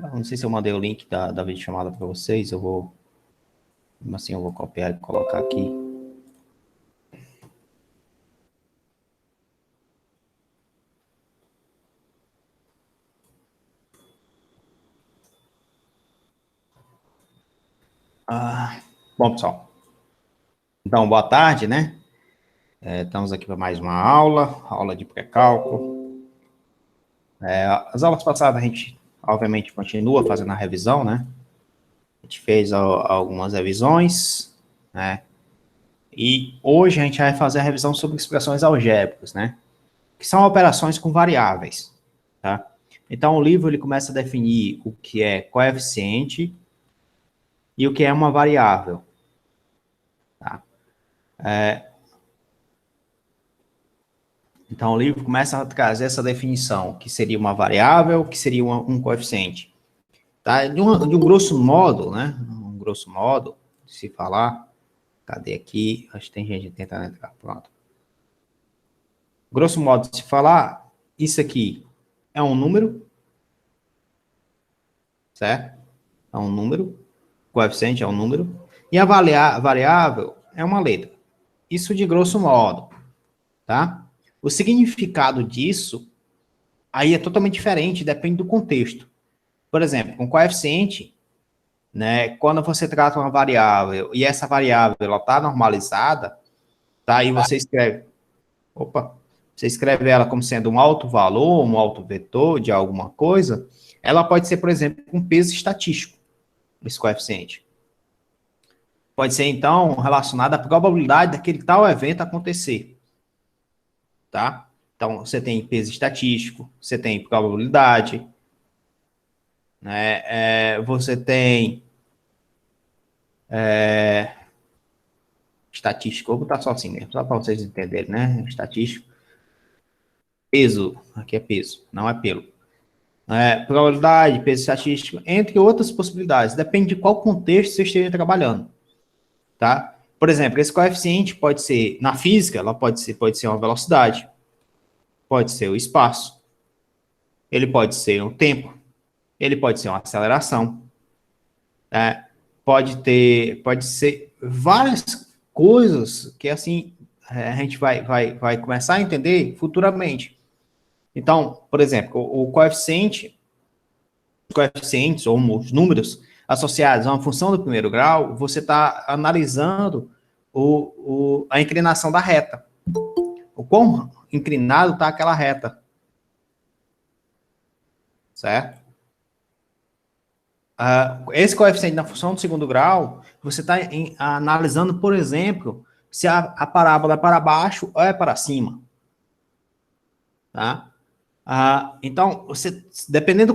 Não sei se eu mandei o link da videochamada para vocês, assim, eu vou copiar e colocar aqui. Bom, pessoal, então, boa tarde, né? Estamos aqui para mais uma aula de pré-cálculo. As aulas passadas a gente, obviamente, continua fazendo a revisão, né? A gente fez algumas revisões, né? E hoje a gente vai fazer a revisão sobre expressões algébricas, né? Que são operações com variáveis, tá? Então, o livro ele começa a definir o que é coeficiente e o que é uma variável, tá? Então, o livro começa a trazer essa definição, que seria uma variável, que seria um coeficiente. Tá? De um grosso modo, né? Um grosso modo, se falar, cadê aqui? Acho que tem gente tentando entrar, pronto. Grosso modo, se falar, isso aqui é um número, certo? É um número, coeficiente é um número, e a variável é uma letra. Isso de grosso modo, tá? O significado disso aí é totalmente diferente, depende do contexto. Por exemplo, com coeficiente, né, quando você trata uma variável e essa variável está normalizada, tá? Aí você escreve, você escreve ela como sendo um alto valor, um alto vetor de alguma coisa, ela pode ser, por exemplo, um peso estatístico, esse coeficiente. Pode ser, então, relacionado à probabilidade daquele tal evento acontecer, tá? Então, você tem peso estatístico, você tem probabilidade, né? Você tem estatístico, vou botar só assim mesmo, só para vocês entenderem, né? Estatístico. Peso, aqui é peso, não é pelo. Probabilidade, peso estatístico, entre outras possibilidades. Depende de qual contexto você esteja trabalhando, tá? Por exemplo, esse coeficiente pode ser, na física, ela pode ser uma velocidade, pode ser o espaço, ele pode ser um tempo, ele pode ser uma aceleração, né? Pode ser várias coisas que, assim, a gente vai começar a entender futuramente. Então, por exemplo, o coeficiente, coeficientes ou os números associados a uma função do primeiro grau, você está analisando a inclinação da reta. O quão inclinado está aquela reta. Certo? Esse coeficiente da função do segundo grau, você está analisando, por exemplo, se a parábola é para baixo ou é para cima. Tá? Então, você, dependendo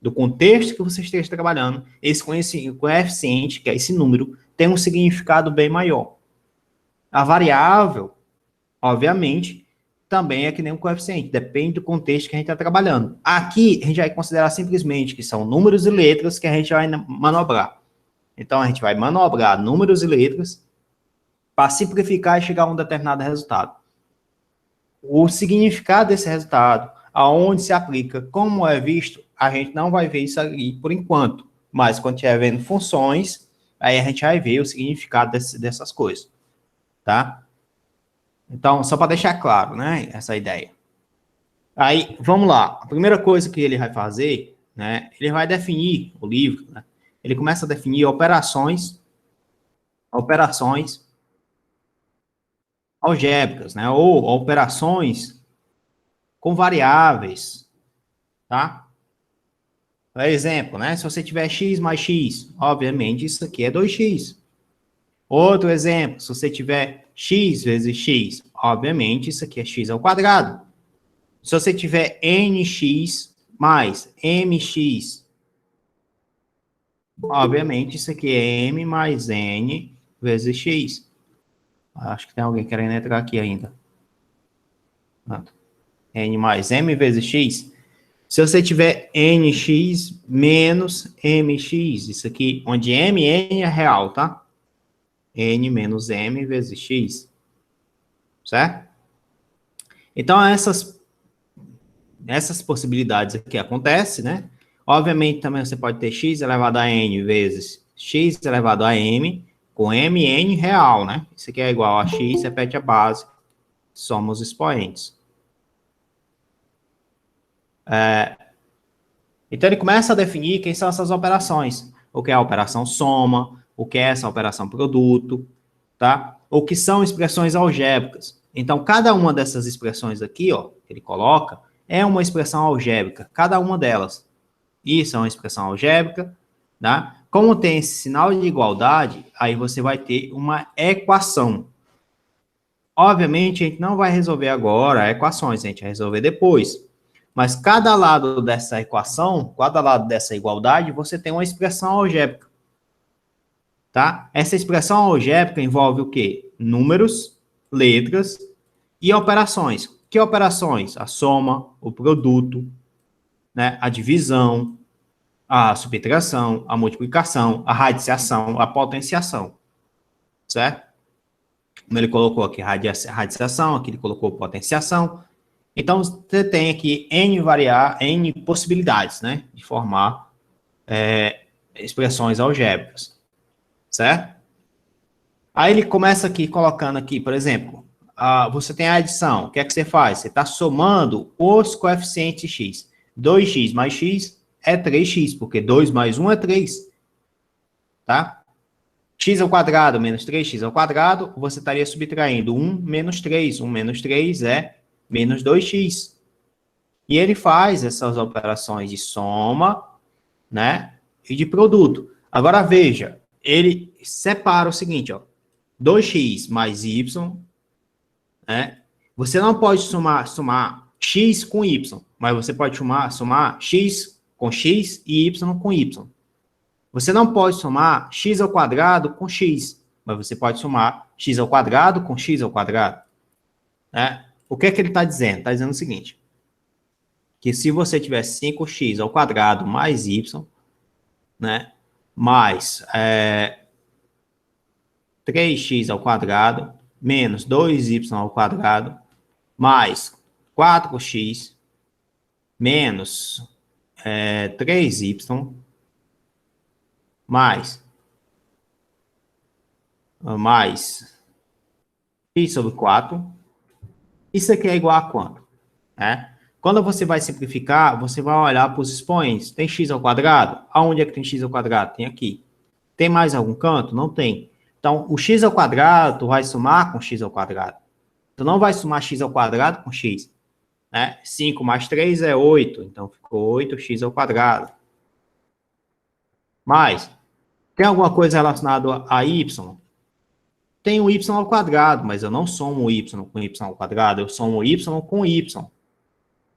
do contexto que você esteja trabalhando, esse coeficiente, que é esse número, tem um significado bem maior. A variável, obviamente, também é que nem um coeficiente, depende do contexto que a gente está trabalhando. Aqui, a gente vai considerar simplesmente que são números e letras que a gente vai manobrar. Então, a gente vai manobrar números e letras para simplificar e chegar a um determinado resultado. O significado desse resultado, aonde se aplica, como é visto, a gente não vai ver isso ali por enquanto. Mas quando estiver vendo funções, aí a gente vai ver o significado dessas coisas, tá? Então, só para deixar claro, né, essa ideia. Aí, vamos lá. A primeira coisa que ele vai fazer, né, ele vai definir o livro, né? Ele começa a definir operações algébricas, né, ou operações com variáveis, tá? Por exemplo, né? Se você tiver x mais x, obviamente isso aqui é 2x. Outro exemplo, se você tiver x vezes x, obviamente isso aqui é x ao quadrado. Se você tiver nx mais mx, obviamente isso aqui é m mais n vezes x. Acho que tem alguém querendo entrar aqui ainda. N mais m vezes x. Se você tiver nx menos mx, isso aqui, onde m é real, tá? N menos m vezes x, certo? Então, essas essas possibilidades aqui acontecem, né? Obviamente, também você pode ter x elevado a n vezes x elevado a m, com mn real, né? Isso aqui é igual a x, repete a base, soma os expoentes. Então, ele começa a definir quem são essas operações. O que é a operação soma, o que é essa operação produto, tá? O que são expressões algébricas. Então, cada uma dessas expressões aqui, ó, que ele coloca, é uma expressão algébrica, cada uma delas. Isso é uma expressão algébrica, tá? Como tem esse sinal de igualdade, aí você vai ter uma equação. Obviamente, a gente não vai resolver agora equações, a gente vai resolver depois. Mas cada lado dessa equação, cada lado dessa igualdade, você tem uma expressão algébrica. Tá? Essa expressão algébrica envolve o quê? Números, letras e operações. Que operações? A soma, o produto, né? A divisão, a subtração, a multiplicação, a radiciação, a potenciação. Certo? Como ele colocou aqui radiciação, aqui ele colocou potenciação. Então, você tem aqui N possibilidades, né? De formar expressões algébricas. Certo? Aí ele começa aqui, colocando aqui, por exemplo, você tem a adição. O que é que você faz? Você está somando os coeficientes x. 2x mais x é 3x, porque 2 mais 1 é 3. Tá? X ao quadrado menos 3x ao quadrado, você estaria subtraindo 1 menos 3. 1 menos 3 é menos 2x. E ele faz essas operações de soma, né, e de produto. Agora, veja, ele separa o seguinte, ó, 2x mais y, né, você não pode somar x com y, mas você pode somar x com x e y com y. Você não pode somar x ao quadrado com x, mas você pode somar x ao quadrado com x ao quadrado. Né? O que é que ele está dizendo? Está dizendo o seguinte, que se você tiver 5x ao quadrado mais y, né, mais 3x ao quadrado, menos 2y ao quadrado, mais 4x, menos 3y, mais x sobre 4, isso aqui é igual a quanto? Quando você vai simplificar, você vai olhar para os expoentes. Tem x ao quadrado? Aonde é que tem x ao quadrado? Tem aqui. Tem mais algum canto? Não tem. Então, o x ao quadrado, tu vai somar com x ao quadrado. Tu não vai somar x ao quadrado com x. Né? 5 mais 3 é 8. Então, ficou 8x ao quadrado. Mas, tem alguma coisa relacionada a y? Tem o y ao quadrado, mas eu não somo o y com y ao quadrado. Eu somo o y com y.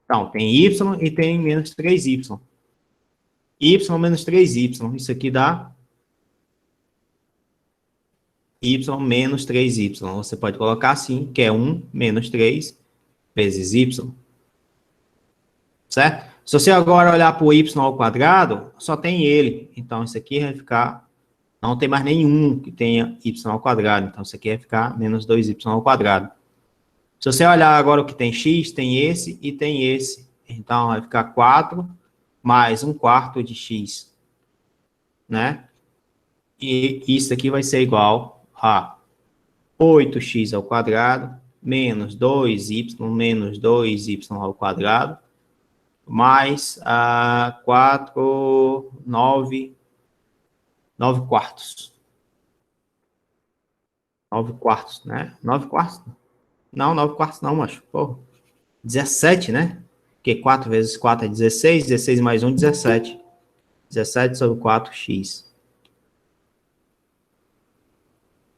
Então, tem y e tem menos 3y. Y menos 3y. Isso aqui dá y menos 3y. Você pode colocar assim, que é 1 menos 3 vezes y. Certo? Se você agora olhar para o y ao quadrado, só tem ele. Então, isso aqui vai ficar... Não tem mais nenhum que tenha y ao quadrado. Então, isso aqui vai ficar menos 2y ao quadrado. Se você olhar agora o que tem x, tem esse e tem esse. Então, vai ficar 4 mais 1/4 de x. Né? E isso aqui vai ser igual a 8x ao quadrado menos 2y menos 2y ao quadrado mais 9 quartos. 9 quartos, né? 9 quartos? Não, 9 quartos não, macho. Pô, 17, né? Porque 4 vezes 4 é 16, 16 mais 1, 17. 17 sobre 4x.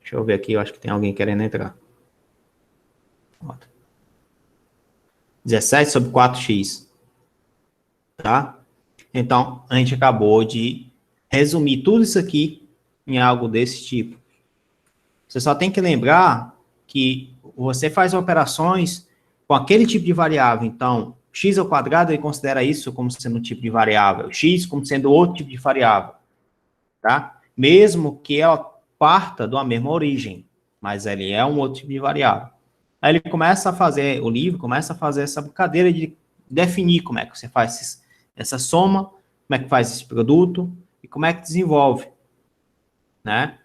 Deixa eu ver aqui, eu acho que tem alguém querendo entrar. 17 sobre 4x. Tá? Então, a gente acabou de resumir tudo isso aqui em algo desse tipo. Você só tem que lembrar que você faz operações com aquele tipo de variável. Então, x ao quadrado, ele considera isso como sendo um tipo de variável. X como sendo outro tipo de variável. Tá? Mesmo que ela parta da mesma origem. Mas ele é um outro tipo de variável. Aí ele começa a fazer, o livro começa a fazer essa brincadeira de definir como é que você faz essa soma, como é que faz esse produto e como é que desenvolve, né?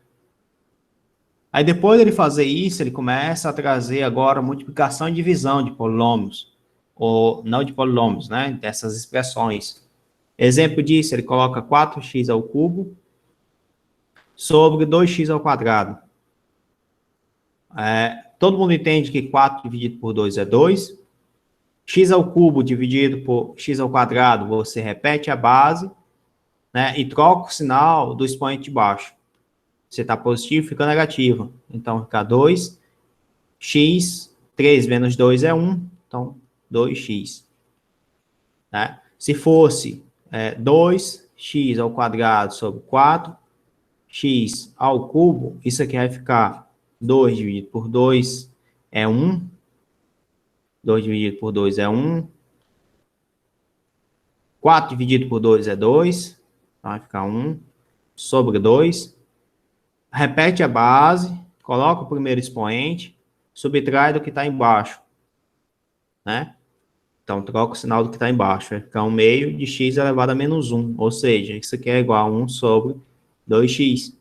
Aí depois dele fazer isso, ele começa a trazer agora multiplicação e divisão de polinômios, ou não de polinômios, né? Dessas expressões. Exemplo disso, ele coloca 4x ao cubo sobre 2x ao quadrado. Todo mundo entende que 4 dividido por 2 é 2. X ao cubo dividido por x ao quadrado, você repete a base, né? E troca o sinal do expoente de baixo. Se está positivo, fica negativo. Então, fica 2. X, 3 menos 2 é 1. Então, 2x. Né? Se fosse 2x ao quadrado sobre 4x ao cubo, isso aqui vai ficar 2 dividido por 2 é 1. 2 dividido por 2 é 1. 4 dividido por 2 é 2. Então, vai ficar 1 sobre 2. Repete a base, coloca o primeiro expoente, subtrai do que está embaixo. Né? Então, troca o sinal do que está embaixo. Vai ficar 1 meio de x elevado a menos 1. Ou seja, isso aqui é igual a 1 sobre 2x.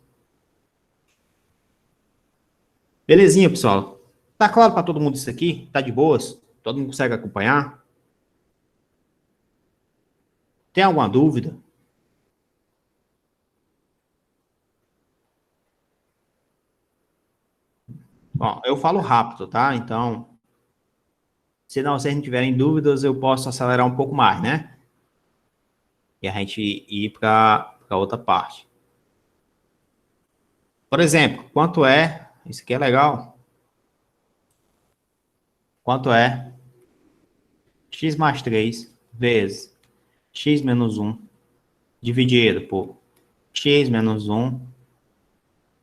Belezinha, pessoal? Tá claro para todo mundo isso aqui? Tá de boas? Todo mundo consegue acompanhar? Tem alguma dúvida? Bom, eu falo rápido, tá? Então, se não, vocês não tiverem dúvidas, eu posso acelerar um pouco mais, né? E a gente ir para outra parte. Por exemplo, quanto é... Isso aqui é legal. Quanto é x mais 3 vezes x menos 1 dividido por x menos 1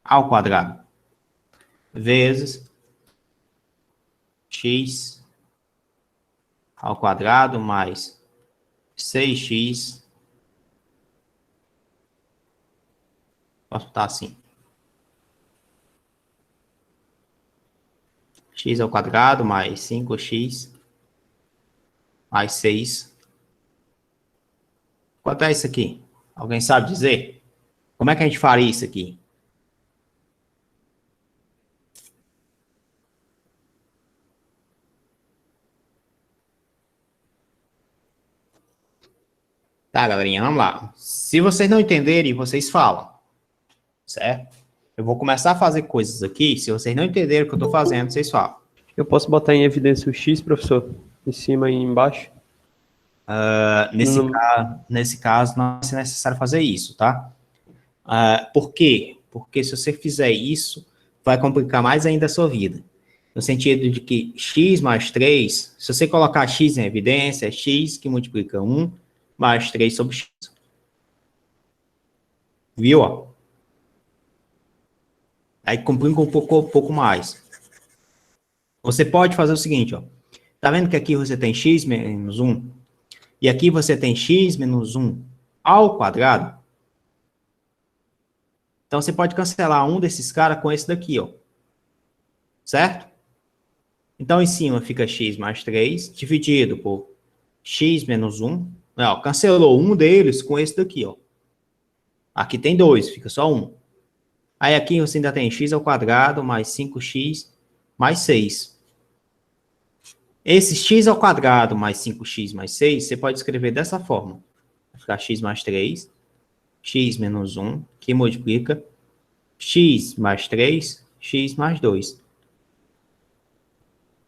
ao quadrado vezes x ao quadrado mais 6x. Posso botar assim. X ao quadrado mais 5x mais 6. Quanto é isso aqui? Alguém sabe dizer? Como é que a gente faria isso aqui? Tá, galerinha, vamos lá. Se vocês não entenderem, vocês falam, certo? Eu vou começar a fazer coisas aqui. Se vocês não entenderem o que eu estou fazendo, vocês falam. Eu posso botar em evidência o x, professor? Em cima e embaixo? Nesse caso, não é necessário fazer isso, tá? Por quê? Porque se você fizer isso, vai complicar mais ainda a sua vida. No sentido de que x mais 3, se você colocar x em evidência, é x que multiplica 1 mais 3 sobre x. Viu? Ó? Aí complica um pouco mais. Você pode fazer o seguinte, ó. Tá vendo que aqui você tem x menos 1? E aqui você tem x menos 1 ao quadrado? Então, você pode cancelar um desses caras com esse daqui, ó. Certo? Então, em cima fica x mais 3, dividido por x menos 1. Não, cancelou um deles com esse daqui, ó. Aqui tem 2, fica só 1. Aí aqui você ainda tem x ao quadrado mais 5x mais 6. Esse x ao quadrado mais 5x mais 6, você pode escrever dessa forma. Vai ficar x mais 3, x menos 1, que multiplica x mais 3, x mais 2.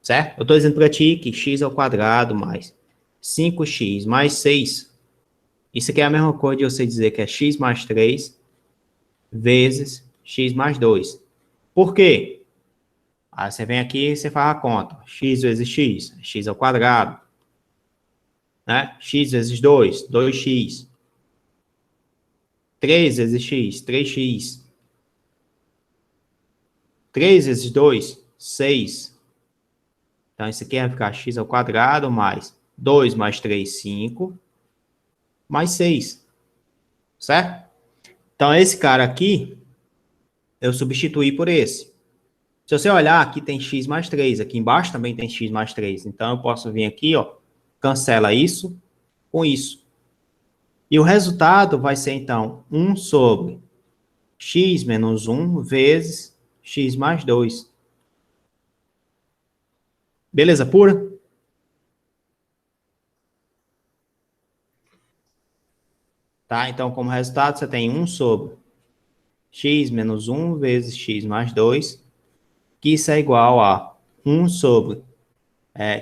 Certo? Eu estou dizendo para ti que x ao quadrado mais 5x mais 6, isso aqui é a mesma coisa de você dizer que é x mais 3 vezes x mais 2. Por quê? Aí você vem aqui e você faz a conta. X vezes x, x ao quadrado. Né? X vezes 2, 2x. 3 vezes x, 3x. 3 vezes 2, 6. Então, isso aqui vai ficar x ao quadrado mais 2 mais 3, 5. Mais 6. Certo? Então, esse cara aqui, eu substituí por esse. Se você olhar, aqui tem x mais 3. Aqui embaixo também tem x mais 3. Então, eu posso vir aqui, ó, cancela isso com isso. E o resultado vai ser, então, 1 sobre x menos 1 vezes x mais 2. Beleza pura? Tá? Então, como resultado, você tem 1 sobre x menos 1 vezes x mais 2, que isso é igual a 1 sobre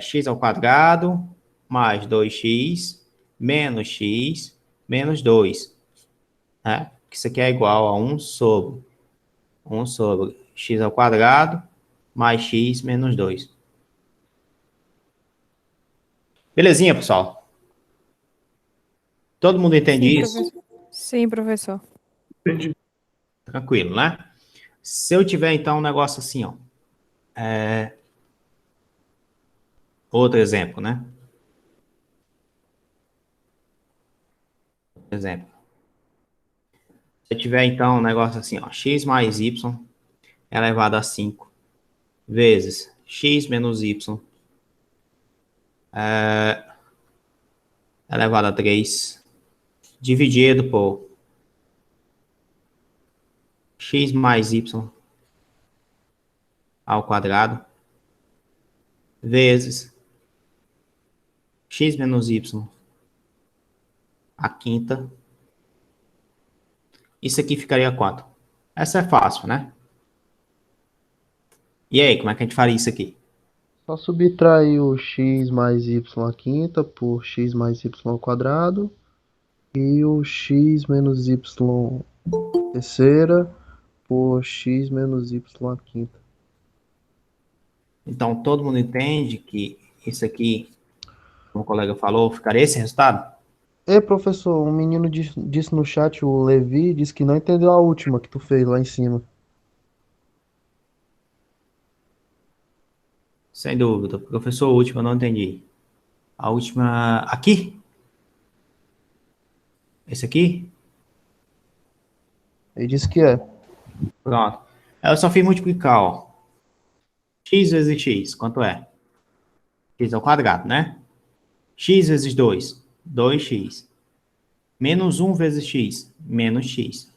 x ao quadrado mais 2x menos 2. Né? Isso aqui é igual a 1 sobre x ao quadrado mais x menos 2. Belezinha, pessoal? Todo mundo entende Sim, isso? professor. Sim, professor. Entendi. Tranquilo, né? Se eu tiver, então, um negócio assim, ó. Outro exemplo, né? Exemplo. Se eu tiver, então, um negócio assim, ó. X mais y elevado a 5 vezes x menos y elevado a 3 dividido por x mais y ao quadrado vezes x menos y à quinta. Isso aqui ficaria quanto? Essa é fácil, né? E aí, como é que a gente faria isso aqui? Só subtrair o x mais y à quinta por x mais y ao quadrado e o x menos y terceira por x menos y à quinta. Então, todo mundo entende que isso aqui, como o colega falou, ficaria esse resultado? Professor, um menino disse no chat, o Levi, disse que não entendeu a última que tu fez lá em cima. Sem dúvida. Professor, a última eu não entendi. A última aqui? Esse aqui? Ele disse que é. Pronto. Eu só fiz multiplicar, ó. X vezes x, quanto é? X ao quadrado, né? X vezes 2, 2x. Menos 1 vezes x, menos x.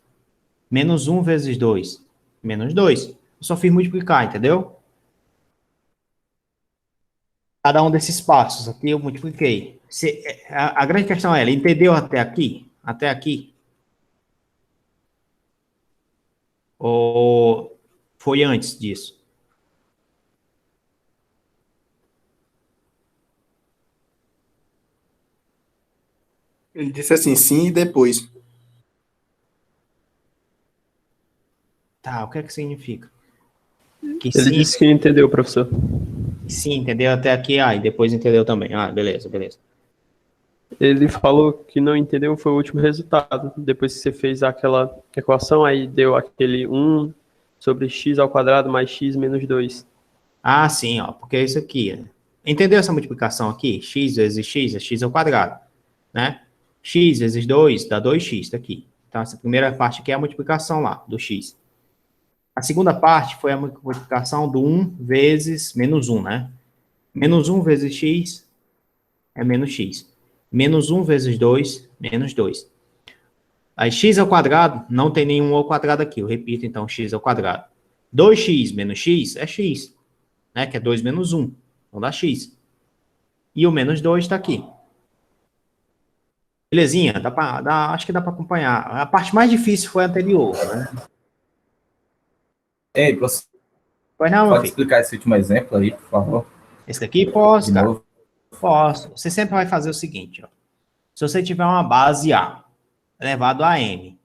Menos 1 vezes 2, menos 2. Eu só fiz multiplicar, entendeu? Cada um desses passos aqui eu multipliquei. A grande questão é, ele entendeu até aqui? Até aqui? Ou foi antes disso? Ele disse assim, sim e depois. Tá, o que é que significa? Que Ele sim, disse que entendeu, professor. sim, entendeu até aqui, e depois entendeu também. Beleza, beleza. Ele falou que não entendeu, foi o último resultado. Depois que você fez aquela equação, aí deu aquele 1 sobre x ao quadrado mais x menos 2. Sim, ó, porque é isso aqui. Entendeu essa multiplicação aqui? X vezes x é x ao quadrado, né? X vezes 2 dá 2x, tá aqui. Então, essa primeira parte aqui é a multiplicação lá, do x. A segunda parte foi a multiplicação do 1 vezes menos 1, né? Menos 1 vezes x é menos x. Menos 1 vezes 2, menos 2. Aí, x ao quadrado, não tem nenhum ao quadrado aqui. Eu repito, então, x ao quadrado. 2x menos x é x, né? Que é 2 menos 1. Então, dá x. E o menos 2 está aqui. Belezinha? Acho que dá para acompanhar. A parte mais difícil foi a anterior, né? Ei, você Pois não, meu pode filho? explicar esse último exemplo aí, por favor? Esse daqui? Posso, De cara. novo? Posso. Você sempre vai fazer o seguinte, ó. Se você tiver uma base A elevado a n,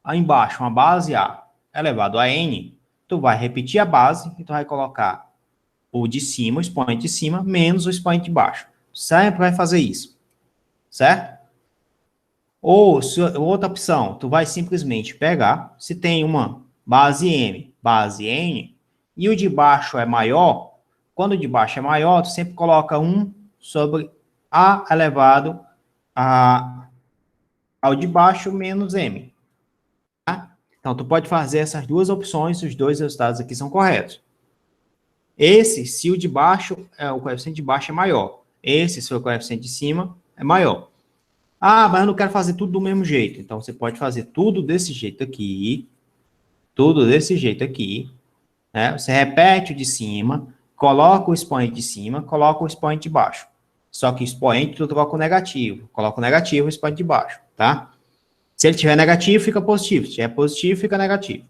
aí embaixo uma base A elevado a n, tu vai repetir a base e tu vai colocar o de cima, o expoente de cima, menos o expoente de baixo. Sempre vai fazer isso. Certo? Ou, outra opção, tu vai simplesmente pegar, se tem uma base m, base n, e o de baixo é maior, quando o de baixo é maior, tu sempre coloca 1 sobre a elevado ao de baixo menos m. Tá? Então, tu pode fazer essas duas opções, os dois resultados aqui são corretos. Se o de baixo, o coeficiente de baixo é maior. esse seu coeficiente de cima é maior. Ah, mas eu não quero fazer tudo do mesmo jeito. Então, você pode fazer tudo desse jeito aqui, né? Você repete o de cima, coloca o expoente de cima, coloca o expoente de baixo. Só que o expoente tu troca o negativo. Coloca o negativo e o expoente de baixo, tá? Se ele tiver negativo, fica positivo. Se tiver positivo, fica negativo.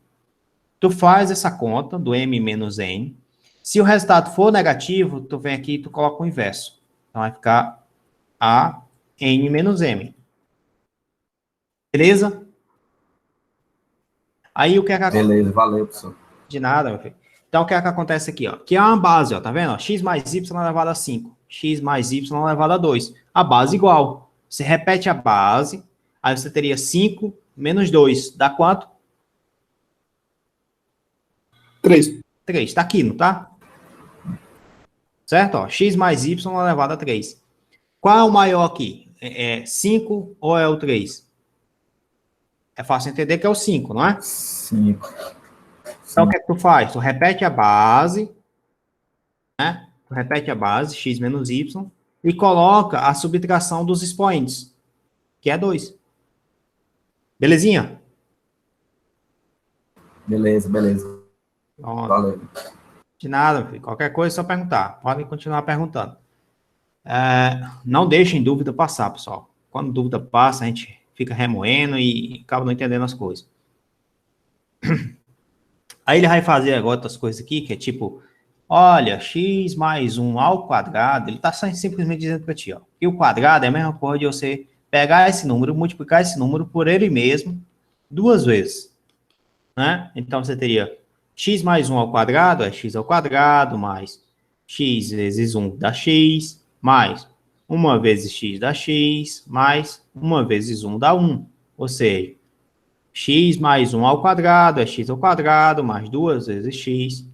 Tu faz essa conta do m menos n. Se o resultado for negativo, tu vem aqui e tu coloca o inverso. Então, vai ficar a n menos m. Beleza? Aí, o que é que acontece? Beleza, valeu, professor. De nada, meu filho. Então, o que é que acontece aqui, ó? Que é uma base, ó, tá vendo? X mais y elevado a 5. X mais y elevado a 2. A base igual. Você repete a base, aí você teria 5 menos 2. Dá quanto? 3. 3. Tá aqui, não tá? Certo? Ó, x mais y elevado a 3. Qual é o maior aqui? É 5 ou é o 3? É fácil entender que é o 5, não é? 5. Então, o que é que tu faz? Tu repete a base, né? Tu repete a base, x menos y, e coloca a subtração dos expoentes, que é 2. Belezinha? Beleza, beleza. Pronto. Valeu. De nada, meu filho. Qualquer coisa é só perguntar. Podem continuar perguntando. Não deixem dúvida passar, pessoal. Quando dúvida passa, a gente fica remoendo e acaba não entendendo as coisas. Aí ele vai fazer agora outras coisas aqui, que é tipo, olha, x mais 1 ao quadrado, ele está simplesmente dizendo para ti, ó, que o quadrado é a mesma coisa de você pegar esse número, multiplicar esse número por ele mesmo 2 vezes, né? Então, você teria x mais 1 ao quadrado, é x ao quadrado, mais x vezes 1 dá x, mais 1 vezes x dá x, mais 1 vezes 1 dá 1. Ou seja, x mais 1 ao quadrado é x ao quadrado, mais 2 vezes x,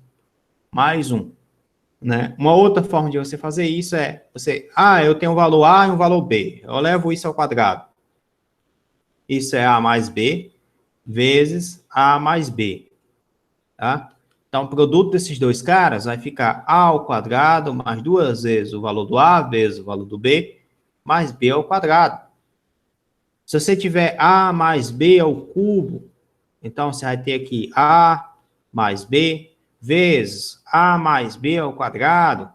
mais 1. Né? Uma outra forma de você fazer isso é, eu tenho um valor A e um valor B, eu levo isso ao quadrado. Isso é A mais B, vezes A mais B. Tá? Então, o produto desses dois caras vai ficar A ao quadrado, mais 2 vezes o valor do A, vezes o valor do B, mais B ao quadrado. Se você tiver A mais B ao cubo, então você vai ter aqui A mais B, vezes A mais B ao quadrado.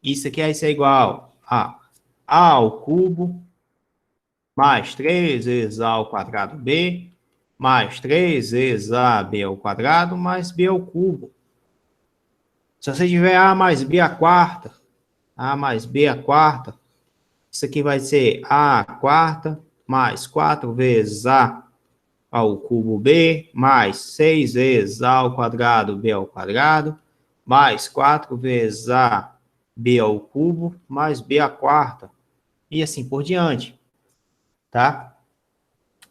Isso aqui vai ser igual a A ao cubo, mais 3 vezes A ao quadrado B, mais 3 vezes AB ao quadrado, mais B ao cubo. Se você tiver A mais B à quarta, A mais B à quarta, isso aqui vai ser A à quarta, mais 4 vezes A ao cubo B, mais 6 vezes A ao quadrado, B ao quadrado, mais 4 vezes A, B ao cubo, mais B à quarta, e assim por diante, tá?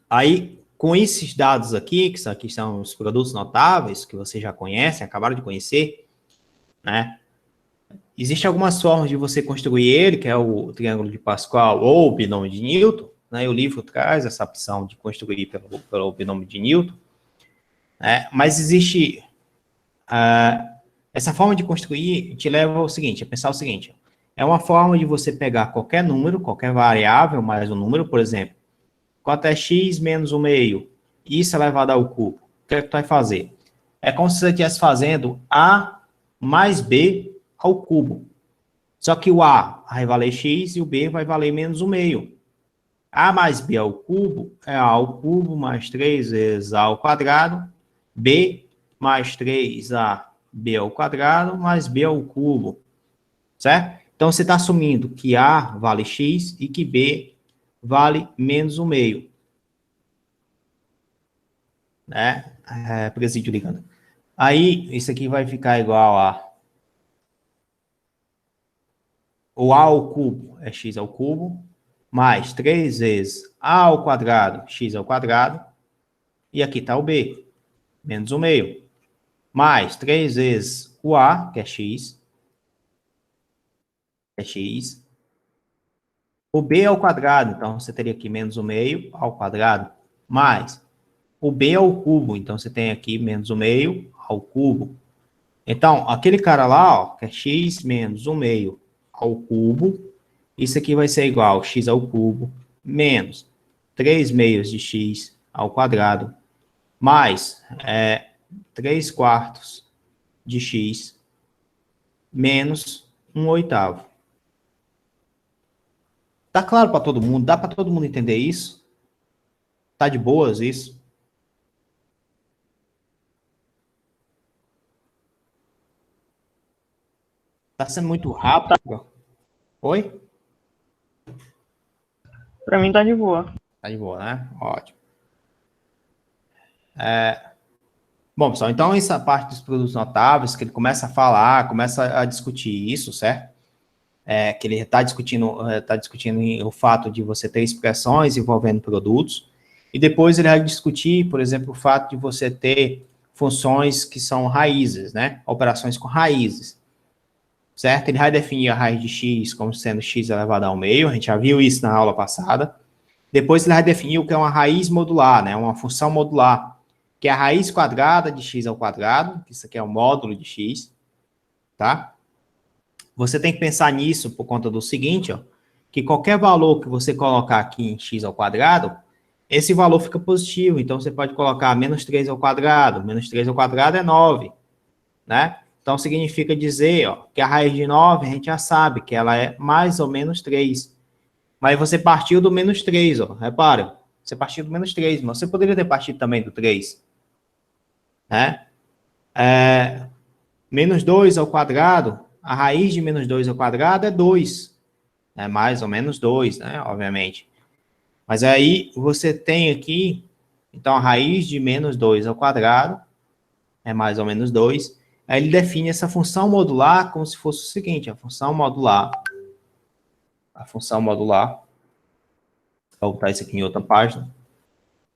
Aí, com esses dados aqui, que aqui são os produtos notáveis, que vocês já conhecem, acabaram de conhecer, né? Existem algumas formas de você construir ele, que é o triângulo de Pascal ou o binômio de Newton, né? E o livro traz essa opção de construir pelo binômio de Newton, né? Mas existe... essa forma de construir te leva ao seguinte, a pensar o seguinte, é uma forma de você pegar qualquer número, qualquer variável mais um número, por exemplo, quanto é x menos 1 meio, isso elevado ao cubo, o que é que tu vai fazer? É como se você estivesse fazendo A mais B ao cubo. Só que o A vai valer x e o B vai valer menos 1 meio. A mais B ao cubo é A ao cubo mais 3 vezes A ao quadrado, B mais 3AB ao quadrado mais B ao cubo. Certo? Então, você está assumindo que A vale x e que B vale menos 1 meio. Né? Presídio ligando. Aí, isso aqui vai ficar igual a... O A ao cubo é x ao cubo, mais 3 vezes A ao quadrado, x ao quadrado, e aqui está o B, menos 1 meio, mais 3 vezes o A, que é x, o B ao quadrado, então você teria aqui menos 1 meio ao quadrado, mais o B ao cubo, então você tem aqui menos 1 meio ao cubo. Então, aquele cara lá, ó, que é x menos 1 meio ao cubo. Isso aqui vai ser igual a x ao cubo menos 3 meios de x ao quadrado mais 3 quartos de x menos 1 oitavo. Tá claro para todo mundo? Dá para todo mundo entender isso? Tá de boas isso? Tá sendo muito rápido? Oi? Pra mim tá de boa. Tá de boa, né? Ótimo. Bom, pessoal, então essa parte dos produtos notáveis, que ele começa a falar, começa a discutir isso, certo? Que ele está discutindo o fato de você ter expressões envolvendo produtos, e depois ele vai discutir, por exemplo, o fato de você ter funções que são raízes, né? Operações com raízes, certo? Ele vai definir a raiz de x como sendo x elevado ao meio, a gente já viu isso na aula passada. Depois ele vai definir o que é uma raiz modular, né? Uma função modular, que é a raiz quadrada de x ao quadrado, que isso aqui é o módulo de x, tá? Você tem que pensar nisso por conta do seguinte, ó, que qualquer valor que você colocar aqui em x ao quadrado, esse valor fica positivo, então você pode colocar menos 3 ao quadrado, menos 3 ao quadrado é 9, né? Então significa dizer, ó, que a raiz de 9 a gente já sabe que ela é mais ou menos 3. Mas você partiu do menos 3, ó, repara, você partiu do menos 3, mas você poderia ter partido também do 3, né? Menos 2 ao quadrado, a raiz de menos 2 ao quadrado é 2, né? Mais ou menos 2, né? Obviamente. Mas aí você tem aqui, então a raiz de menos 2 ao quadrado é mais ou menos 2. Aí ele define essa função modular como se fosse o seguinte, a função modular, vou botar isso aqui em outra página,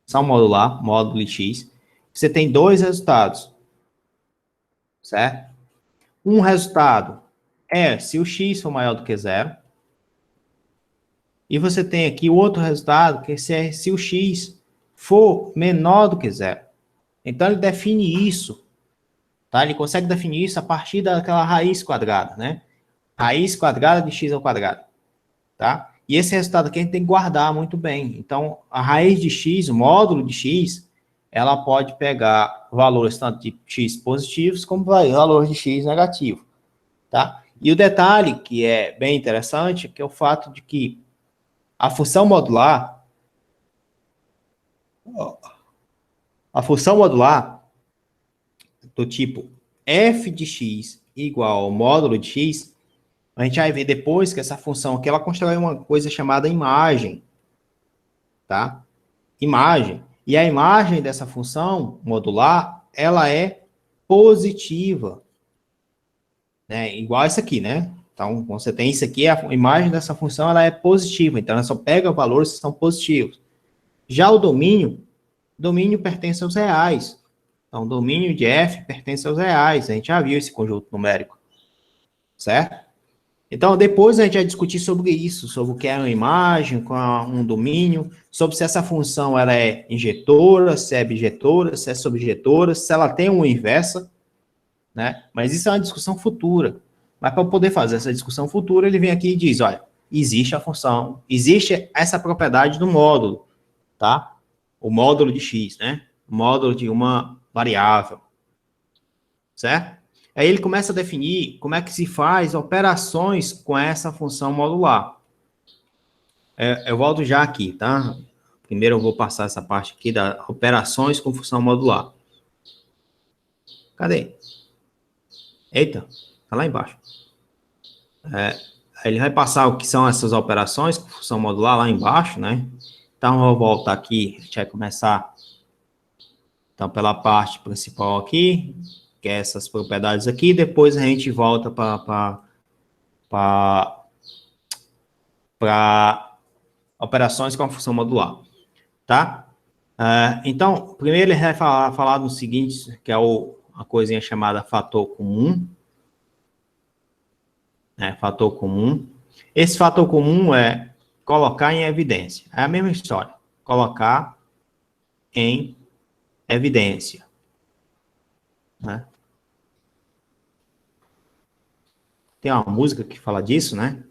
função modular, módulo de x, você tem dois resultados, certo? Um resultado é se o x for maior do que zero, e você tem aqui o outro resultado, que é se o x for menor do que zero. Então, ele define isso, tá? Ele consegue definir isso a partir daquela raiz quadrada, né? Raiz quadrada de x ao quadrado, tá? E esse resultado aqui a gente tem que guardar muito bem. Então, a raiz de x, o módulo de x, ela pode pegar valores tanto de x positivos como valores de x negativo, tá? E o detalhe que é bem interessante, que é o fato de que a função modular do tipo f de x igual ao módulo de x, a gente vai ver depois que essa função aqui, ela constrói uma coisa chamada imagem, tá? Imagem. E a imagem dessa função modular, ela é positiva, né? Igual essa aqui, né? Então, quando você tem isso aqui, a imagem dessa função, ela é positiva, então ela só pega valores que são positivos. Já o domínio pertence aos reais. Então, o domínio de f pertence aos reais. A gente já viu esse conjunto numérico, certo? Então, depois a gente vai discutir sobre isso, sobre o que é uma imagem, com um domínio, sobre se essa função ela é injetora, se é bijetora, se é subjetora, se ela tem uma inversa, né? Mas isso é uma discussão futura. Mas para poder fazer essa discussão futura, ele vem aqui e diz, olha, existe a função, existe essa propriedade do módulo, tá? O módulo de x, né? O módulo de uma variável, certo? Aí ele começa a definir como é que se faz operações com essa função modular. Eu volto já aqui, tá? Primeiro eu vou passar essa parte aqui das operações com função modular. Cadê? Eita, tá lá embaixo. Ele vai passar o que são essas operações com função modular lá embaixo, né? Então eu vou voltar aqui, a gente vai começar então pela parte principal aqui, que é essas propriedades aqui, depois a gente volta para operações com a função modular, tá? Então, primeiro ele vai falar no seguinte, que é a coisinha chamada fator comum, né? Fator comum. Esse fator comum é colocar em evidência. É a mesma história, colocar em evidência, né? Tem uma música que fala disso, né?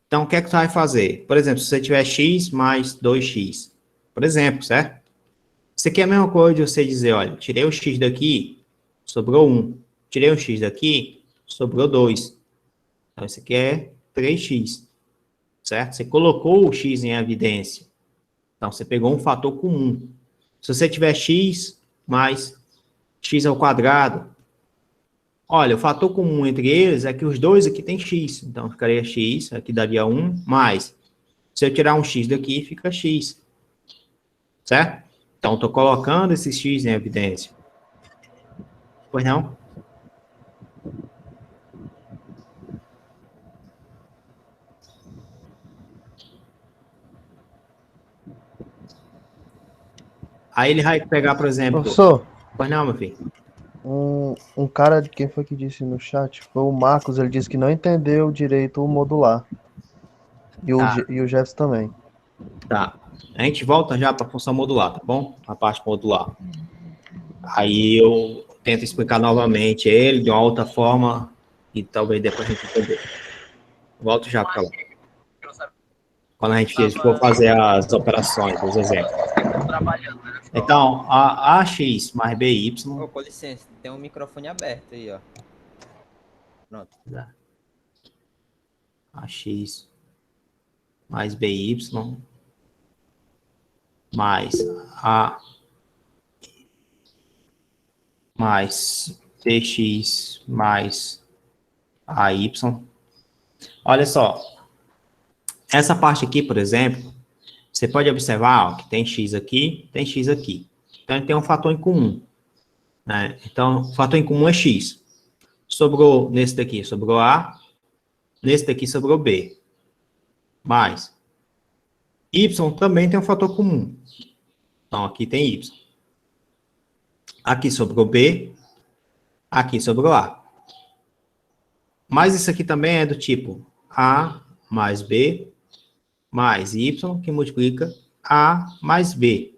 Então, o que é que tu vai fazer? Por exemplo, se você tiver x mais 2x, por exemplo, certo? Isso aqui é a mesma coisa de você dizer, olha, tirei o x daqui, sobrou 1. Tirei o x daqui, sobrou 2. Então, isso aqui é 3x, certo? Você colocou o x em evidência. Então, você pegou um fator comum. Se você tiver x mais x ao quadrado, olha, o fator comum entre eles é que os dois aqui tem x. Então, ficaria x, aqui daria 1, mais. Se eu tirar um x daqui, fica x. Certo? Então, estou colocando esse x em evidência. Pois não? Aí ele vai pegar, por exemplo... Professor, Pois não, meu filho? um cara, de quem foi que disse no chat? Foi o Marcos, ele disse que não entendeu direito o modular. Tá. E o Jefferson também. Tá. A gente volta já para a função modular, tá bom? A parte modular. Aí eu tento explicar novamente ele de uma outra forma e talvez depois a gente entender. Volto já para lá. Quando a gente for fazer as operações, os exemplos. Então, a AX mais BY... Ô, com licença, tem um microfone aberto aí, ó. Pronto. AX mais BY mais A mais TX mais AY. Olha só, essa parte aqui, por exemplo, você pode observar ó, que tem x aqui, tem x aqui. Então, ele tem um fator em comum. Né? Então, o fator em comum é x. Sobrou nesse daqui, sobrou A. Nesse daqui, sobrou B. Mais. Y também tem um fator comum. Então, aqui tem Y. Aqui sobrou B. Aqui sobrou A. Mas isso aqui também é do tipo A mais B mais Y, que multiplica A mais B.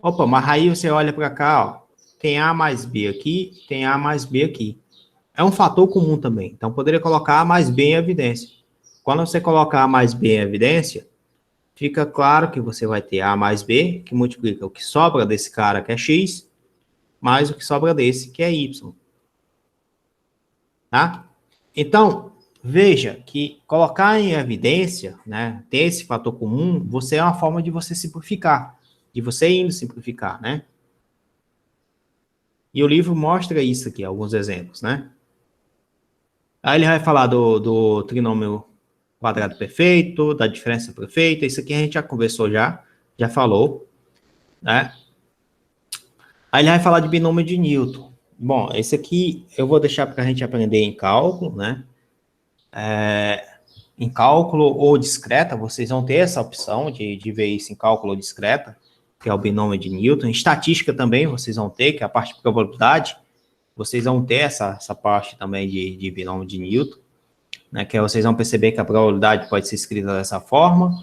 Opa, mas aí você olha para cá, ó, tem A mais B aqui, tem A mais B aqui. É um fator comum também. Então, poderia colocar A mais B em evidência. Quando você colocar A mais B em evidência, fica claro que você vai ter A mais B, que multiplica o que sobra desse cara, que é X, mais o que sobra desse, que é Y. Tá? Então, veja que colocar em evidência, né, ter esse fator comum, é uma forma de você simplificar, de você indo simplificar, né? E o livro mostra isso aqui, alguns exemplos, né? Aí ele vai falar do trinômio quadrado perfeito, da diferença perfeita, isso aqui a gente já conversou já falou, né? Aí ele vai falar de binômio de Newton. Bom, esse aqui eu vou deixar para a gente aprender em cálculo, né? Em cálculo ou discreta, vocês vão ter essa opção de ver isso em cálculo ou discreta, que é o binômio de Newton. Em estatística também vocês vão ter, que é a parte de probabilidade, vocês vão ter essa parte também de binômio de Newton, né, que vocês vão perceber que a probabilidade pode ser escrita dessa forma,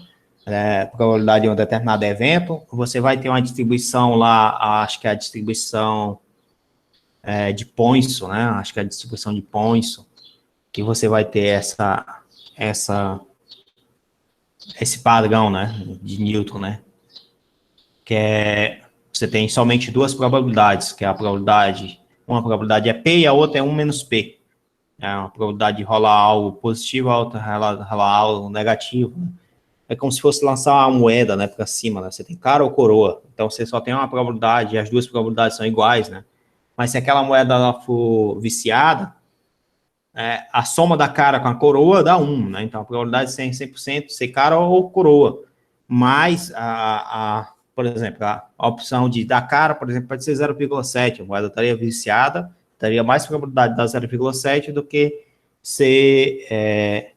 probabilidade de um determinado evento, você vai ter uma distribuição lá, acho que é a distribuição de Poisson, né, acho que é a distribuição de Poisson, que você vai ter esse padrão, né, de Newton, né, que você tem somente duas probabilidades, que é a probabilidade, uma probabilidade é P e a outra é 1 menos P. É uma probabilidade de rolar algo positivo, a outra rolar algo negativo. Né? É como se fosse lançar uma moeda, né, para cima, né? Você tem cara ou coroa. Então, você só tem uma probabilidade, e as duas probabilidades são iguais, né? Mas se aquela moeda ela for viciada, a soma da cara com a coroa dá 1, né? Então, a probabilidade de ser 100% ser cara ou coroa. Mas, por exemplo, a opção de dar cara, por exemplo, pode ser 0,7. A moeda estaria viciada, teria mais probabilidade de dar 0,7 do que ser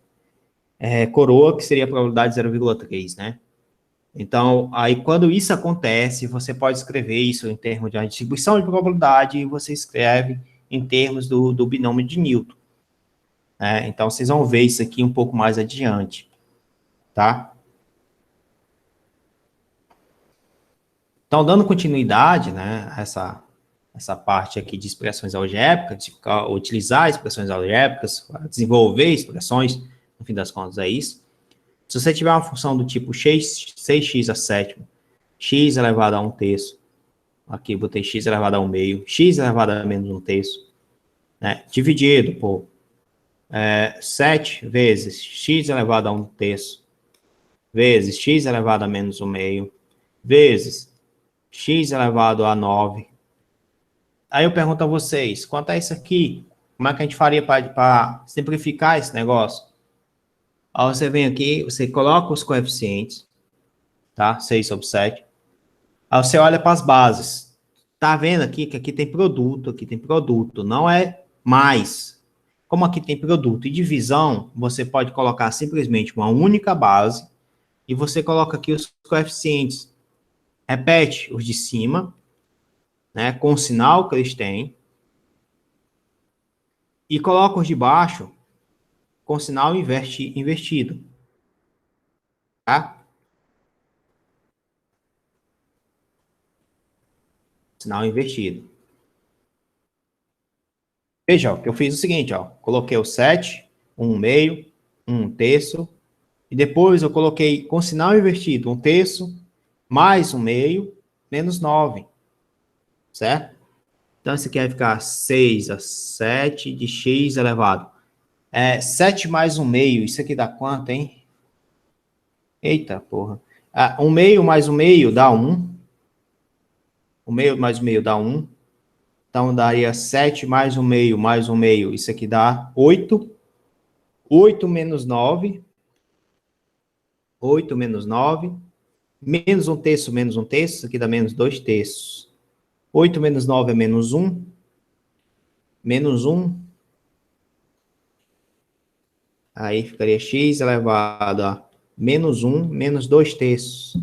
coroa, que seria a probabilidade de 0,3, né? Então, aí quando isso acontece, você pode escrever isso em termos de uma distribuição de probabilidade e você escreve em termos do binômio de Newton. Então, vocês vão ver isso aqui um pouco mais adiante, tá? Então, dando continuidade, né, essa essa parte aqui de expressões algébricas, de utilizar expressões algébricas, desenvolver expressões, no fim das contas é isso. Se você tiver uma função do tipo 6x a sétima, x elevado a 1/3, aqui eu botei x elevado a 1/2, x elevado a menos 1/3, né, dividido por 7 vezes x elevado a 1/3, vezes x elevado a menos 1/2, vezes x elevado a 9. Aí eu pergunto a vocês, quanto é isso aqui? Como é que a gente faria para simplificar esse negócio? Aí você vem aqui, você coloca os coeficientes, tá? 6 sobre 7. Aí você olha para as bases. Tá vendo aqui que aqui tem produto, não é mais. Como aqui tem produto e divisão, você pode colocar simplesmente uma única base e você coloca aqui os coeficientes. Repete os de cima, né, com o sinal que eles têm, e coloca os de baixo com sinal invertido, tá? Sinal invertido. Veja, ó, que eu fiz o seguinte, ó, coloquei o 7, 1/2, 1/3, e depois eu coloquei com sinal invertido 1/3, mais 1/2, menos 9, certo? Então, isso aqui vai ficar 6 a 7 de x elevado. 7 mais 1/2, isso aqui dá quanto, hein? Eita, porra. 1/2 mais 1/2 dá 1. 1/2 mais 1/2 dá 1. Então, daria 7 mais 1/2 mais 1/2. Isso aqui dá 8. 8 menos 9. 8 menos 9. Menos 1/3 menos 1/3. Isso aqui dá menos 2/3. 8 menos 9 é menos 1. Menos 1. Aí ficaria x elevado a menos 1 menos 2/3.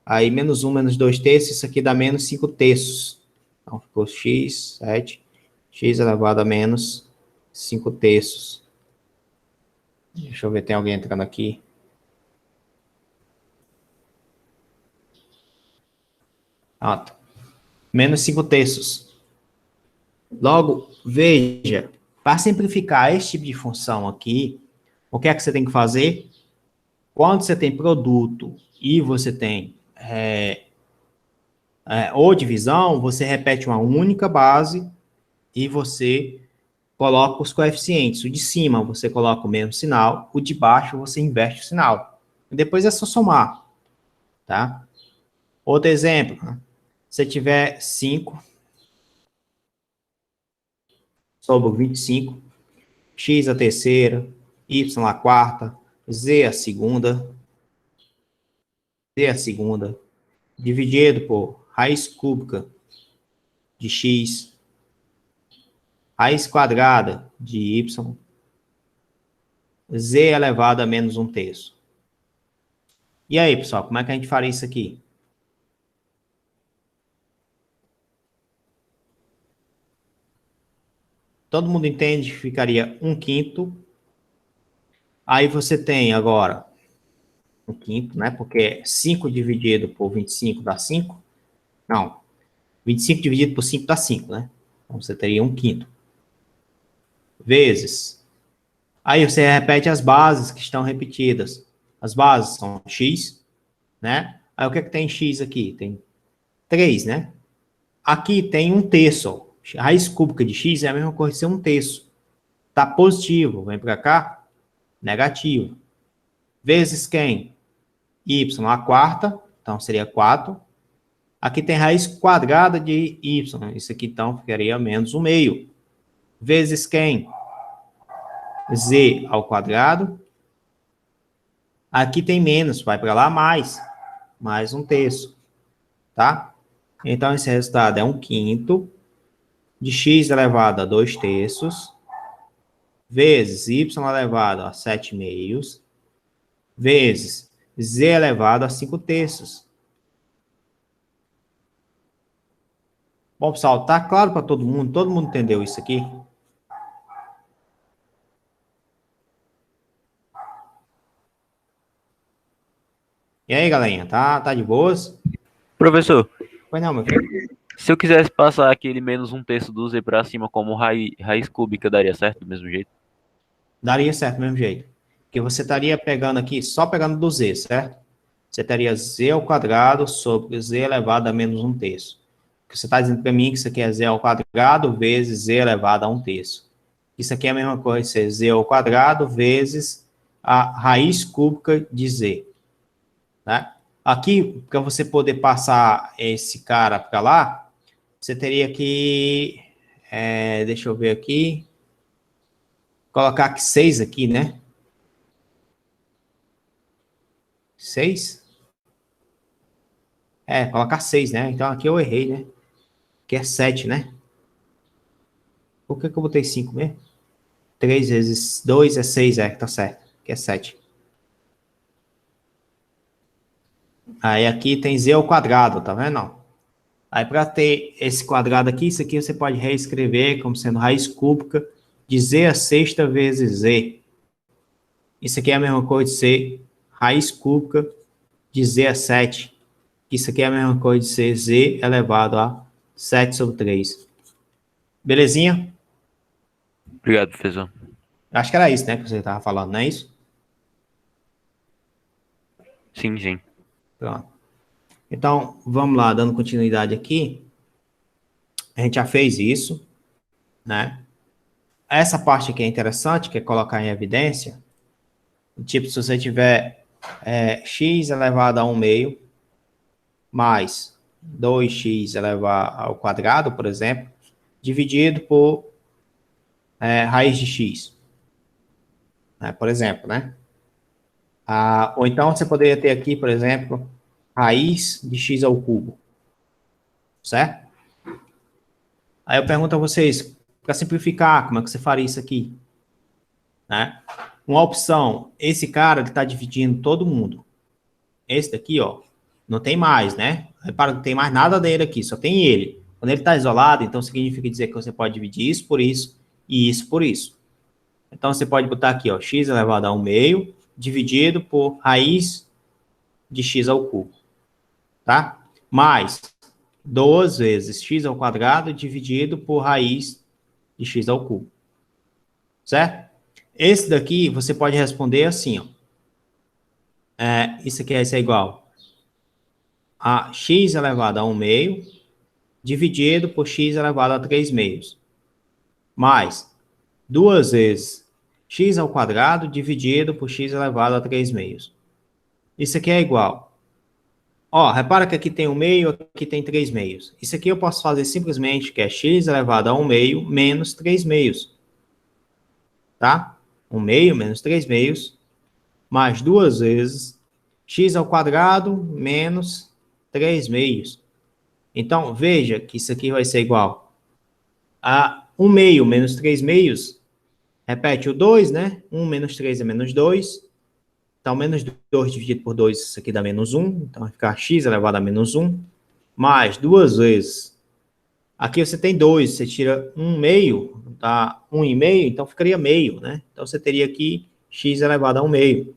Aí, menos 1 menos 2/3, isso aqui dá menos 5/3. Então, ficou x, 7, x elevado a menos 5/3. Deixa eu ver, tem alguém entrando aqui. Pronto. Menos 5/3. Logo, veja, para simplificar esse tipo de função aqui, o que é que você tem que fazer? Quando você tem produto e você tem ou divisão, você repete uma única base e você coloca os coeficientes. O de cima você coloca o mesmo sinal, o de baixo você inverte o sinal. E depois é só somar, tá? Outro exemplo, se tiver 5 sobre 25, x a terceira, y a quarta, z a segunda, dividido por raiz cúbica de x, raiz quadrada de y, z elevado a menos 1/3. E aí, pessoal, como é que a gente faria isso aqui? Todo mundo entende que ficaria 1/5. Aí você tem agora 1/5, né? Porque 5 dividido por 25 dá 5. Não, 25 dividido por 5 dá 5, né? Então você teria 1/5. Vezes. Aí você repete as bases que estão repetidas. As bases são x, né? Aí o que é que tem x aqui? Tem 3, né? Aqui tem 1/3. A raiz cúbica de x é a mesma coisa que ser 1/3. Tá positivo, vem para cá, negativo. Vezes quem? Y a quarta, então seria 4. Aqui tem raiz quadrada de y, isso aqui então ficaria menos 1/2. Vezes quem? Z ao quadrado. Aqui tem menos, vai para lá mais 1/3, tá? Então esse resultado é 1/5 de x elevado a 2/3 vezes y elevado a 7/2 vezes z elevado a 5/3. Bom, pessoal, tá claro para todo mundo? Todo mundo entendeu isso aqui? E aí, galerinha, tá de boas? Professor, Pois não, meu filho. Se eu quisesse passar aquele menos um terço do Z para cima como raiz cúbica, daria certo do mesmo jeito? Daria certo do mesmo jeito. Porque você estaria pegando aqui, só pegando do Z, certo? Você teria Z ao quadrado sobre Z elevado a menos um terço. Você está dizendo para mim que isso aqui é Z ao quadrado vezes Z elevado a um terço. Isso aqui é a mesma coisa, ser Z ao quadrado vezes a raiz cúbica de Z. Né? Aqui, para você poder passar esse cara para lá, você teria que, deixa eu ver aqui, colocar aqui 6 aqui, né? 6? Colocar 6, né? Então aqui eu errei, né? Que é 7, né? Por que eu botei 5 mesmo? 3 vezes 2 é 6, tá certo. Que é 7. Aí aqui tem Z ao quadrado, tá vendo? Aí para ter esse quadrado aqui, isso aqui você pode reescrever como sendo raiz cúbica de Z a sexta vezes Z. Isso aqui é a mesma coisa de ser raiz cúbica de Z a 7. Isso aqui é a mesma coisa de ser Z elevado a 7 sobre 3. Belezinha? Obrigado, professor. Acho que era isso, né, que você estava falando, não é isso? Sim, sim. Pronto. Então, vamos lá, dando continuidade aqui. A gente já fez isso, né? Essa parte aqui é interessante, que é colocar em evidência. Tipo, se você tiver x elevado a 1 meio mais 2x elevado ao quadrado, por exemplo, dividido por raiz de x. Por exemplo, né? Ou então você poderia ter aqui, por exemplo, raiz de x ao cubo. Certo? Aí eu pergunto a vocês, para simplificar, como é que você faria isso aqui? Né? Uma opção, esse cara está dividindo todo mundo. Esse daqui, ó, não tem mais, né? Repara que não tem mais nada dele aqui, só tem ele. Quando ele está isolado, então significa dizer que você pode dividir isso por isso e isso por isso. Então você pode botar aqui, ó, x elevado a 1 meio, dividido por raiz de x ao cubo. Tá? Mais 2 vezes x ao quadrado dividido por raiz de x ao cubo. Certo? Esse daqui você pode responder assim, ó. Isso aqui é igual a x elevado a 1 meio dividido por x elevado a 3 meios. Mais 2 vezes x ao quadrado dividido por x elevado a 3 meios. Isso aqui é igual. Ó, repara que aqui tem 1 meio, aqui tem 3 meios. Isso aqui eu posso fazer simplesmente que é x elevado a 1 meio menos 3 meios. Tá? 1 meio menos 3 meios, mais 2 vezes x ao quadrado menos 3 meios. Então, veja que isso aqui vai ser igual a 1 meio menos 3 meios. Repete o 2, né? 1 menos 3 é menos 2. Então, menos 2 dividido por 2, isso aqui dá menos 1. Então, vai ficar x elevado a menos 1. Mais 2 vezes. Aqui você tem 2, você tira 1 meio, dá 1,5, então ficaria meio, né? Então, você teria aqui x elevado a 1 meio.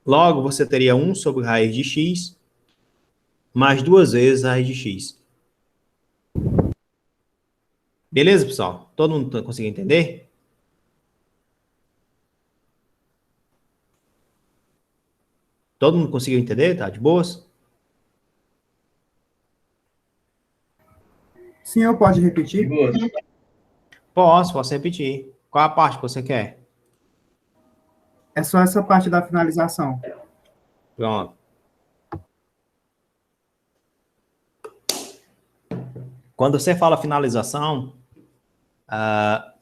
Logo, você teria 1 sobre raiz de x, mais 2 vezes a raiz de x. Beleza, pessoal? Todo mundo conseguiu entender? Todo mundo conseguiu entender? Tá de boas? Sim, eu pode repetir? Posso repetir. Qual a parte que você quer? É só essa parte da finalização. Pronto. Quando você fala finalização,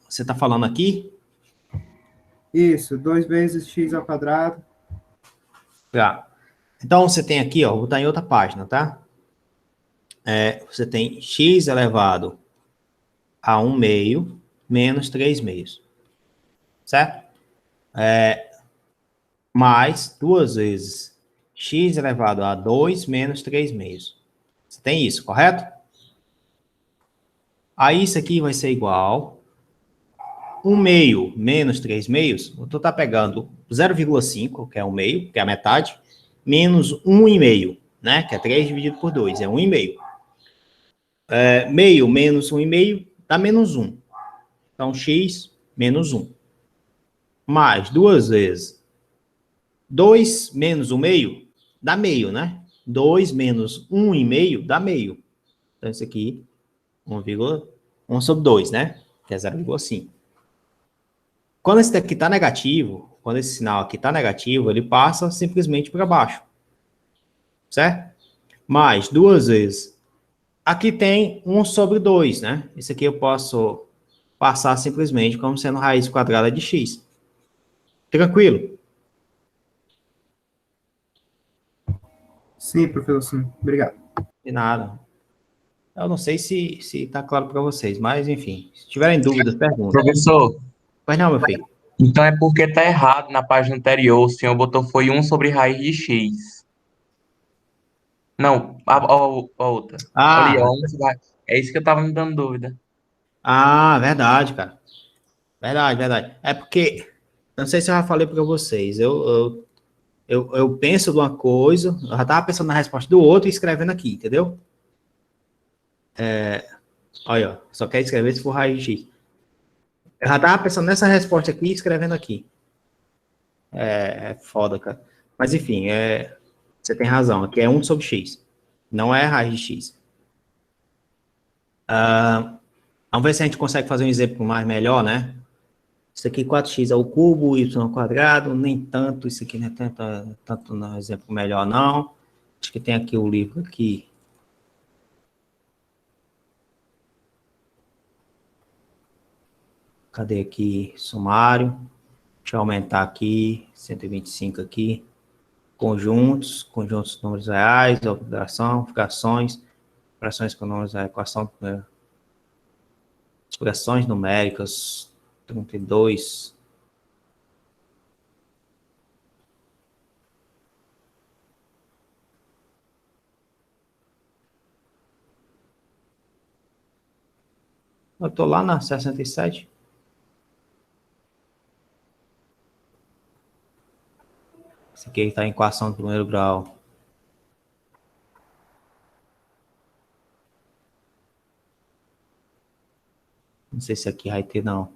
você está falando aqui? Isso, 2 vezes x ao quadrado. Tá. Então, você tem aqui, ó, vou botar em outra página, tá? Você tem x elevado a 1 meio menos 3 meios. Certo? Mais 2 vezes x elevado a 2 menos 3 meios. Você tem isso, correto? Aí isso aqui vai ser igual 1 meio menos 3 meios. Eu estou pegando 0,5, que é 1 meio, que é a metade, menos 1,5, né? Que é 3 dividido por 2, é 1,5. meio menos 1,5 dá menos 1. Então, x menos 1. Mais 2 vezes 2 menos 1,5 dá meio, né? 2 menos 1,5 dá meio. Então, isso aqui, 1 sobre 2, né? Que é 0,5. Quando esse daqui está negativo, quando esse sinal aqui está negativo, ele passa simplesmente para baixo. Certo? Mais 2 vezes. Aqui tem 1 sobre 2, né? Isso aqui eu posso passar simplesmente como sendo raiz quadrada de x. Tranquilo? Sim, professor, sim. Obrigado. De nada. Eu não sei se está claro para vocês, mas enfim. Se tiverem dúvidas, perguntem. Professor, Pois não, meu filho. então é porque tá errado na página anterior. O senhor botou foi 1 sobre raiz de x. Não, a outra. Ali, ó, Ah, 1 sobre raiz. É isso que eu tava me dando dúvida. verdade, cara. Verdade, verdade. É porque, não sei se eu já falei para vocês, eu penso de uma coisa, eu já estava pensando na resposta do outro e escrevendo aqui, entendeu? Olha, ó, só quer escrever se for raiz de x. Eu já estava pensando nessa resposta aqui e escrevendo aqui. É foda, cara. Mas enfim, você tem razão, aqui é 1 sobre x, não é raiz de x. Vamos ver se a gente consegue fazer um exemplo mais melhor, né? Isso aqui 4x ao cubo, y ao quadrado, nem tanto, isso aqui não é tanto no exemplo melhor, não. Acho que tem aqui o livro aqui. Cadê aqui? Sumário. Deixa eu aumentar aqui, 125 aqui. Conjuntos de números reais, operação, frações, frações com números reais, equação, expressões numéricas, 32. Eu estou lá na 67. Esse aqui está em equação do primeiro grau. Não sei se aqui vai ter, não.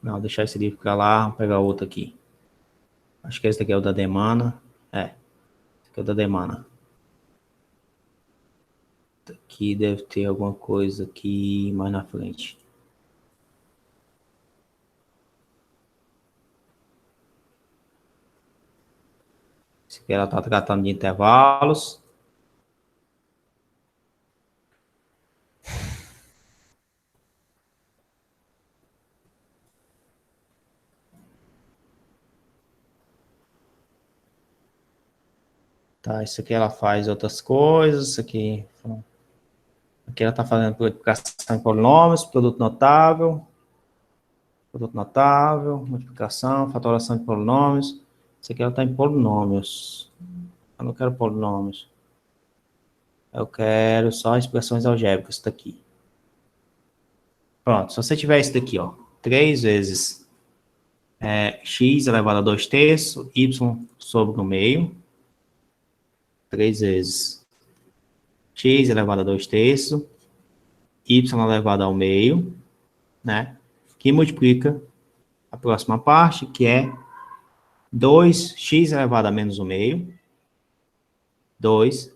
Não, vou deixar esse livro para lá, vou pegar outro aqui. Acho que esse daqui é o da Demana. Esse aqui é o da Demana. Aqui deve ter alguma coisa aqui mais na frente. Esse aqui ela está tratando de intervalos. Tá, isso aqui ela faz outras coisas. Isso aqui ela está fazendo multiplicação em polinômios, produto notável, multiplicação, fatoração de polinômios. Isso aqui ela está em polinômios. Eu não quero polinômios. Eu quero só expressões algébricas, isso daqui. Pronto, se você tiver isso daqui, ó, 3 vezes x elevado a 2/3, y sobre o meio, 3 vezes x elevado a 2/3, y elevado ao meio, né? Que multiplica a próxima parte, que é 2x elevado a menos o meio, 2x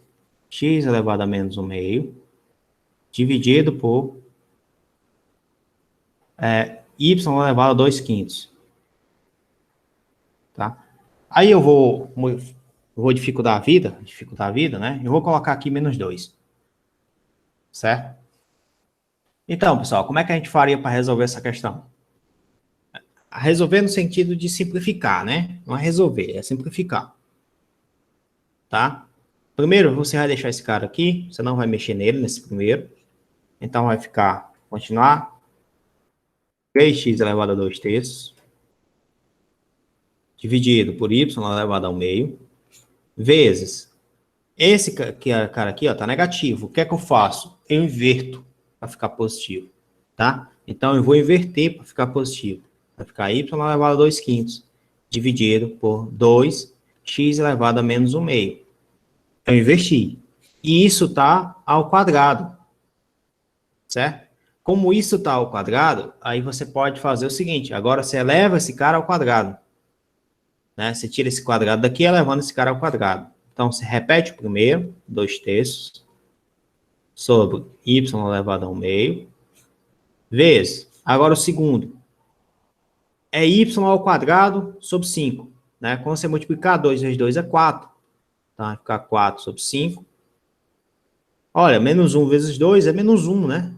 elevado a menos o meio, dividido por y elevado a 2/5. Tá? Aí eu vou dificultar a vida, né? Eu vou colocar aqui menos 2. Certo? Então, pessoal, como é que a gente faria para resolver essa questão? Resolver no sentido de simplificar, né? Não é resolver, é simplificar. Tá? Primeiro, você vai deixar esse cara aqui, você não vai mexer nele, nesse primeiro. Então, vai ficar, continuar, 3x elevado a 2/3, dividido por y elevado ao meio, vezes, esse cara aqui, ó, tá negativo. O que é que eu faço? Eu inverto para ficar positivo, tá? Então, eu vou inverter para ficar positivo. Vai ficar y elevado a 2/5, dividido por 2x elevado a menos 1/2. Eu inverti. E isso está ao quadrado, certo? Como isso está ao quadrado, aí você pode fazer o seguinte, agora você eleva esse cara ao quadrado, né? Você tira esse quadrado daqui, elevando esse cara ao quadrado. Então, você repete o primeiro, 2/3, sobre y elevado ao meio, vezes, agora o segundo, é y ao quadrado sobre 5, né? Quando você multiplicar 2 vezes 2 é 4, então vai ficar 4 sobre 5. Olha, menos 1 vezes 2 é menos 1, né?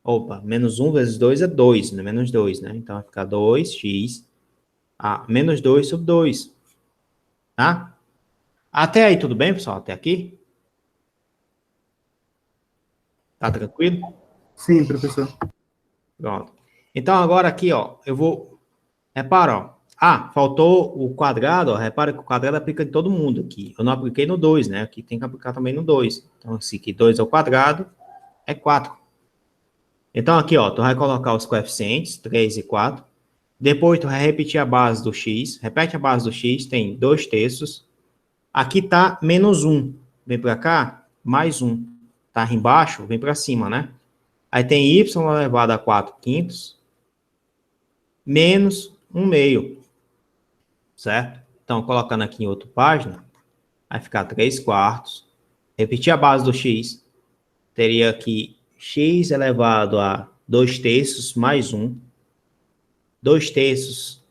Opa, menos 1 vezes 2 é 2, né? Menos 2, né? Então vai ficar 2x, menos 2 sobre 2, tá? Até aí tudo bem, pessoal? Até aqui? Tá tranquilo? Sim, professor. Pronto. Então agora aqui, ó, eu vou... Repara, ó. Faltou o quadrado, ó. Repara que o quadrado aplica em todo mundo aqui. Eu não apliquei no 2, né? Aqui tem que aplicar também no 2. Então, se aqui 2 ao quadrado, é 4. Então, aqui, ó, tu vai colocar os coeficientes, 3 e 4. Depois, tu vai repetir a base do x. Repete a base do x, tem 2/3. Aqui tá menos 1. Vem para cá, mais 1. Tá embaixo, vem para cima, né? Aí tem y elevado a 4/5 menos 1/2. Certo? Então, colocando aqui em outra página, vai ficar 3/4. Repetir a base do x. Teria aqui x elevado a 2/3 mais 1. 2/3,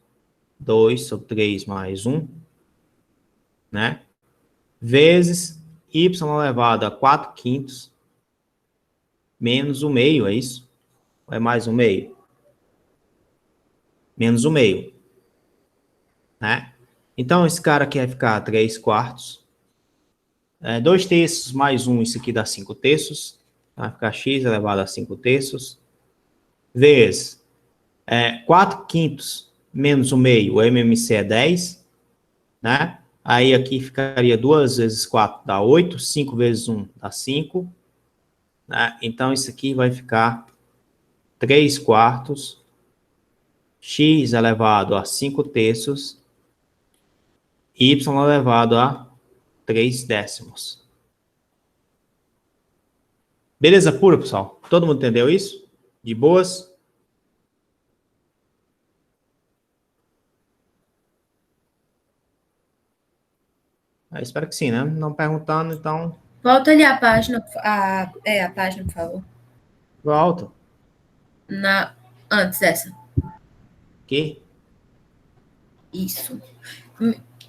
2 sobre 3 mais 1, né? Vezes y elevado a 4/5 menos 1/2, é isso? Ou é mais 1/2? Menos 1/2, né? Então, esse cara aqui vai ficar 3/4. 2/3 mais 1, isso aqui dá 5/3. Vai ficar x elevado a 5/3. Vezes 4/5 menos 1/2, o MMC é 10, né? Aí aqui ficaria 2 vezes 4 dá 8, 5 vezes 1 dá 5, né? Então, isso aqui vai ficar 3/4, x elevado a 5/3, y elevado a 3/10. Beleza pura, pessoal? Todo mundo entendeu isso? De boas? Eu espero que sim, né? Não perguntando, então... Volta ali a página, a página, por favor. Volta. Antes dessa. Aqui. Isso.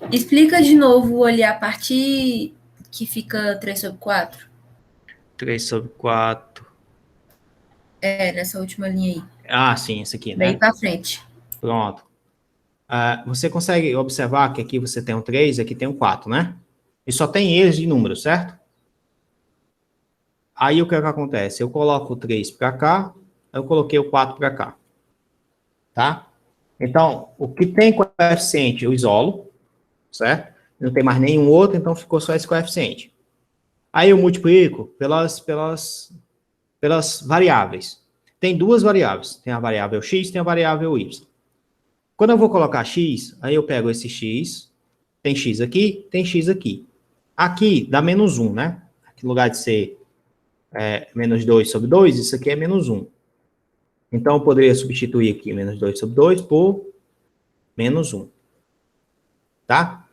Explica de novo ali a parte que fica 3/4. 3/4. Nessa última linha aí. Sim, esse aqui, né? Daí pra frente. Pronto. Você consegue observar que aqui você tem um 3 e aqui tem um 4, né? E só tem eles de número, certo? Aí o que acontece? Eu coloco o 3 para cá, eu coloquei o 4 para cá. Tá? Então, o que tem coeficiente eu isolo, certo? Não tem mais nenhum outro, então ficou só esse coeficiente. Aí eu multiplico pelas variáveis. Tem duas variáveis. Tem a variável x, tem a variável y. Quando eu vou colocar x, aí eu pego esse x, tem x aqui, tem x aqui. Aqui dá menos 1, né? Aqui no lugar de ser menos 2 sobre 2, isso aqui é menos 1. Então, eu poderia substituir aqui menos 2 sobre 2 por menos 1. Tá?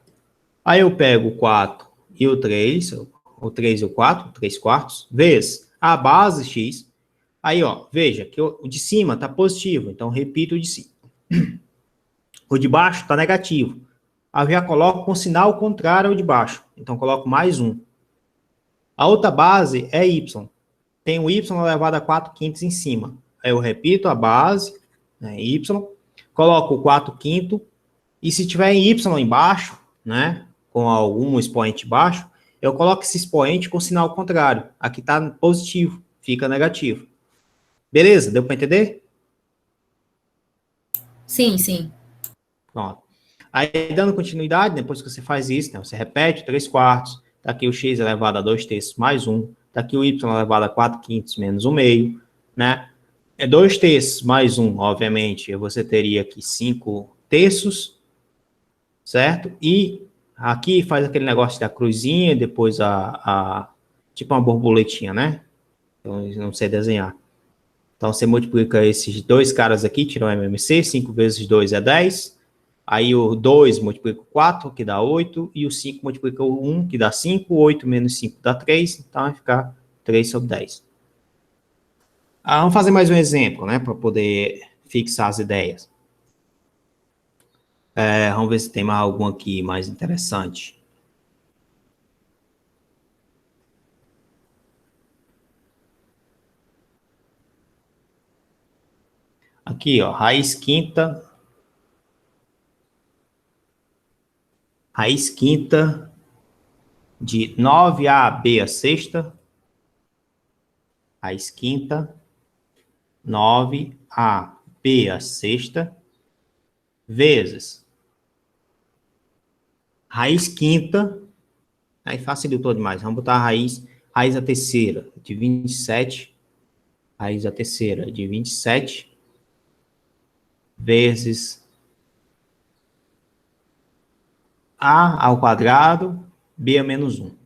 Aí eu pego o 4 e o 3, o 3 e o 4, 3/4, vezes a base x. Aí, ó, veja que o de cima está positivo, então repito o de cima. O de baixo está negativo. Aí eu já coloco com sinal contrário ao de baixo. Então, coloco mais 1. A outra base é y. Tem o y elevado a 4/5 em cima. Aí eu repito a base, né, y, coloco o 4/5, e se tiver em y embaixo, né, com algum expoente baixo, eu coloco esse expoente com sinal contrário. Aqui está positivo, fica negativo. Beleza? Deu para entender? Sim, sim. Pronto. Aí, dando continuidade, depois que você faz isso, né, você repete 3/4, tá aqui o x elevado a 2/3 mais 1, tá aqui o y elevado a 4/5 menos 1/2, né? 2/3 mais 1, obviamente, você teria aqui 5/3, certo? E aqui faz aquele negócio da cruzinha, depois tipo uma borboletinha, né? Então, eu não sei desenhar. Então, você multiplica esses dois caras aqui, tira o MMC, 5 vezes 2 é 10. Aí o 2 multiplica o 4, que dá 8, e o 5 multiplica o 1, que dá 5, 8 menos 5 dá 3, então vai ficar 3 sobre 10. Vamos fazer mais um exemplo, né, para poder fixar as ideias. Vamos ver se tem mais algum aqui mais interessante. Aqui, ó, raiz quinta de 9ab a sexta, raiz quinta, 9ab a sexta, vezes raiz quinta, aí facilitou demais, vamos botar a raiz a terceira de 27, raiz a terceira de 27, vezes a ao quadrado, b a menos 1.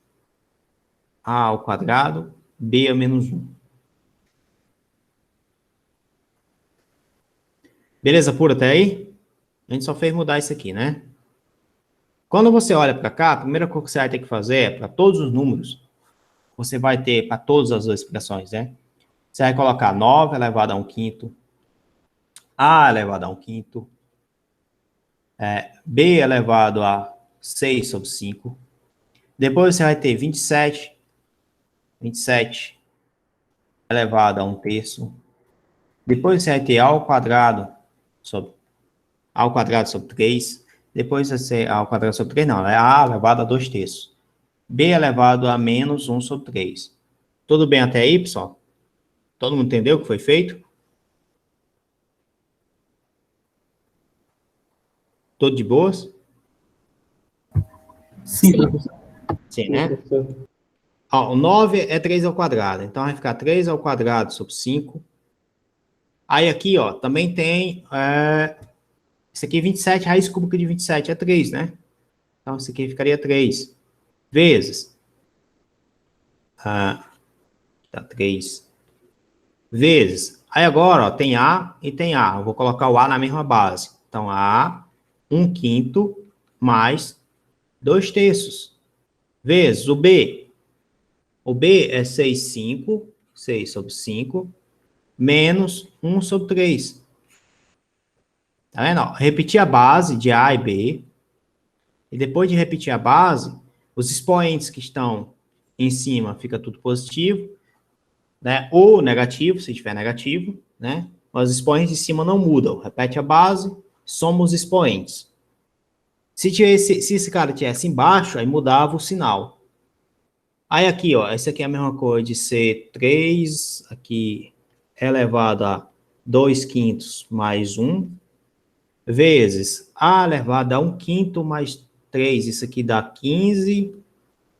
A ao quadrado, b a menos 1. Beleza pura até aí? A gente só fez mudar isso aqui, né? Quando você olha para cá, a primeira coisa que você vai ter que fazer é, para todos os números, você vai ter, para todas as expressões, né? Você vai colocar 9 elevado a 1 quinto, a elevado a 1 quinto, b elevado a 6 sobre 5. Depois você vai ter 27 elevado a 1 terço. Depois você vai ter a ao quadrado sobre 3. Depois vai ser a ao quadrado sobre 3, não, é a elevado a 2 terços. B elevado a menos 1 sobre 3. Tudo bem até aí, pessoal? Todo mundo entendeu o que foi feito? Tudo de boas? Sim, professor. Sim, né? Ó, o 9 é 3 ao quadrado. Então, vai ficar 3 ao quadrado sobre 5. Aí, aqui, ó, também tem... Isso aqui, 27, raiz cúbica de 27 é 3, né? Então, isso aqui ficaria 3. Vezes... tá 3. Vezes... Aí, agora, ó, tem A e tem A. Eu vou colocar o A na mesma base. Então, A, 1 quinto, mais 2 terços. Vezes o B. O B é 6 sobre 5, menos 1 sobre 3. Tá vendo? Ó, repetir a base de A e B. E depois de repetir a base, os expoentes que estão em cima fica tudo positivo, né? Ou negativo, se tiver negativo, né? Os expoentes de cima não mudam. Repete a base, soma os expoentes. Se esse cara tivesse embaixo, aí mudava o sinal. Aí aqui, ó, essa aqui é a mesma coisa de ser 3, aqui, elevado a 2 quintos mais 1, vezes A elevado a 1 quinto mais 3, isso aqui dá 15,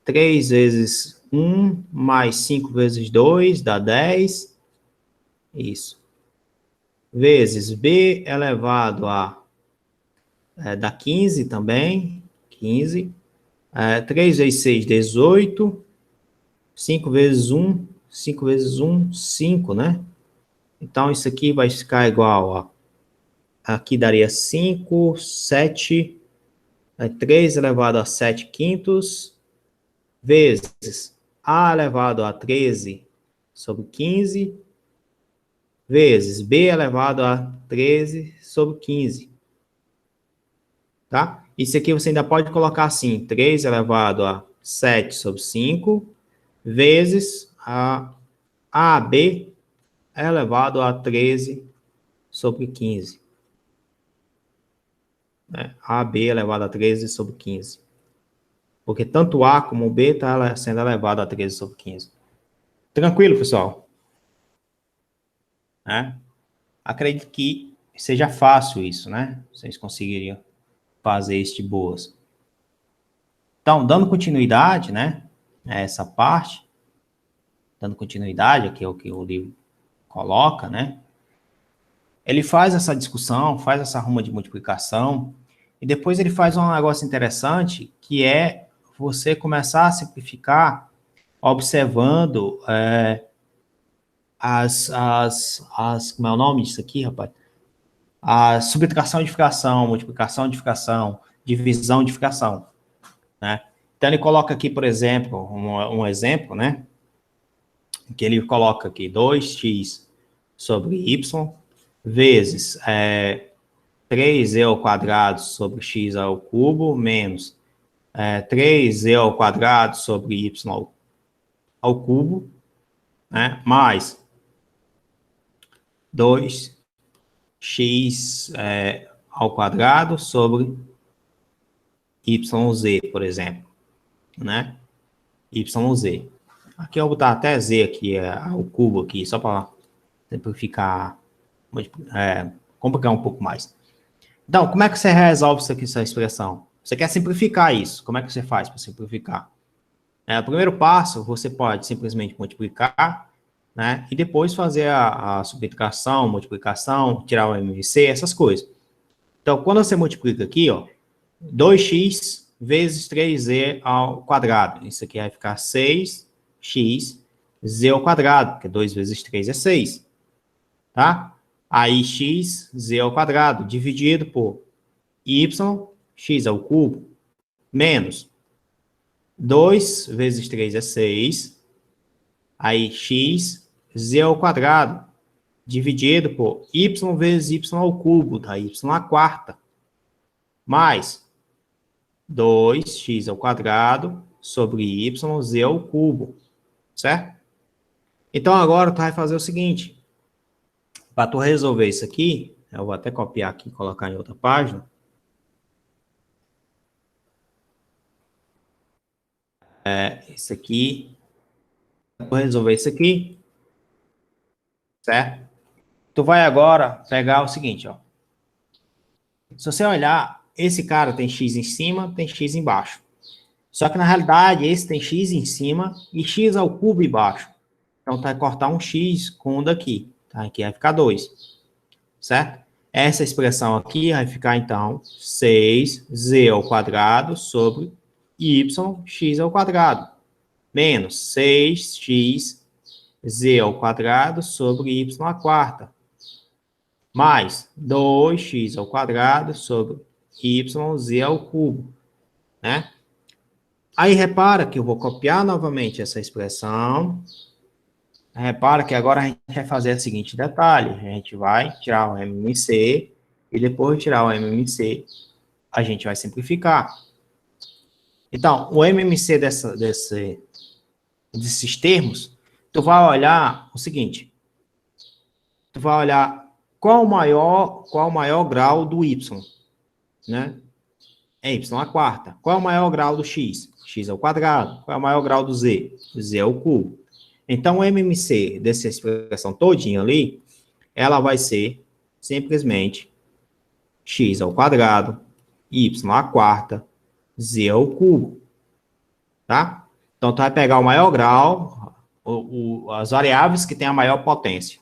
3 vezes 1 mais 5 vezes 2 dá 10, isso. Vezes B elevado a, dá 15 também, 15, 3 vezes 6, 18, 5 vezes 1, 5 vezes 1, 5, né? Então, isso aqui vai ficar igual, ó. Aqui daria 5, 7, 3 elevado a 7 quintos, vezes A elevado a 13 sobre 15, vezes B elevado a 13 sobre 15. Tá? Isso aqui você ainda pode colocar assim, 3 elevado a 7 sobre 5, vezes a AB elevado a 13 sobre 15. AB elevado a 13 sobre 15. Porque tanto A como B está sendo elevado a 13 sobre 15. Tranquilo, pessoal? Acredito que seja fácil isso, né? Vocês conseguiriam fazer isso de boas. Então, dando continuidade, né? A essa parte, dando continuidade, aqui é o que o livro coloca, né? Ele faz essa discussão, faz essa arruma de multiplicação, e depois ele faz um negócio interessante, que é você começar a simplificar observando como é o nome disso aqui, rapaz? A subtração, dificação, multiplicação, dificação, divisão, dificação, né? Então, ele coloca aqui, por exemplo, um exemplo, né? Que ele coloca aqui 2x sobre y vezes 3e ao quadrado sobre x ao cubo menos 3e ao quadrado sobre y ao cubo, né? Mais 2x ao quadrado sobre yz, por exemplo, né? Yz. Aqui eu vou botar até z aqui, o cubo aqui, só para simplificar, complicar um pouco mais. Então, como é que você resolve isso aqui, essa expressão? Você quer simplificar isso, como é que você faz para simplificar? O primeiro passo, você pode simplesmente multiplicar, né? E depois fazer a subtração, multiplicação, tirar o MMC, essas coisas. Então, quando você multiplica aqui, ó, 2x vezes 3z ao quadrado. Isso aqui vai ficar 6x z ao quadrado, porque 2 vezes 3 é 6. Tá? Aí, x, z ao quadrado, dividido por y, x ao cubo, menos 2 vezes 3 é 6. Aí, x, z ao quadrado, dividido por y vezes y ao cubo, tá? Y à quarta, mais 2x ao quadrado sobre yz ao cubo, certo? Então, agora tu vai fazer o seguinte, para tu resolver isso aqui, eu vou até copiar aqui e colocar em outra página. Isso aqui, vou resolver isso aqui, certo? Tu vai agora pegar o seguinte, ó. Se você olhar, esse cara tem x em cima, tem x embaixo. Só que, na realidade, esse tem x em cima e x ao cubo embaixo. Então, tu vai cortar um x com um daqui. Tá? Aqui vai ficar 2. Certo? Essa expressão aqui vai ficar, então, 6z ao quadrado sobre yx ao quadrado. Menos 6x z ao quadrado sobre y à quarta. Mais 2x ao quadrado sobre yz ao cubo, né? Aí, repara que eu vou copiar novamente essa expressão. Repara que agora a gente vai fazer o seguinte detalhe. A gente vai tirar o MMC e depois de tirar o MMC, a gente vai simplificar. Então, o MMC desses termos, tu vai olhar o seguinte. Tu vai olhar qual o maior grau do y, né? É y à quarta. Qual é o maior grau do x? X ao quadrado. Qual é o maior grau do z? Z ao cubo. Então, o MMC dessa expressão todinha ali, ela vai ser simplesmente x ao quadrado, y à quarta, z ao cubo. Tá? Então, tu vai pegar o maior grau, as variáveis que têm a maior potência.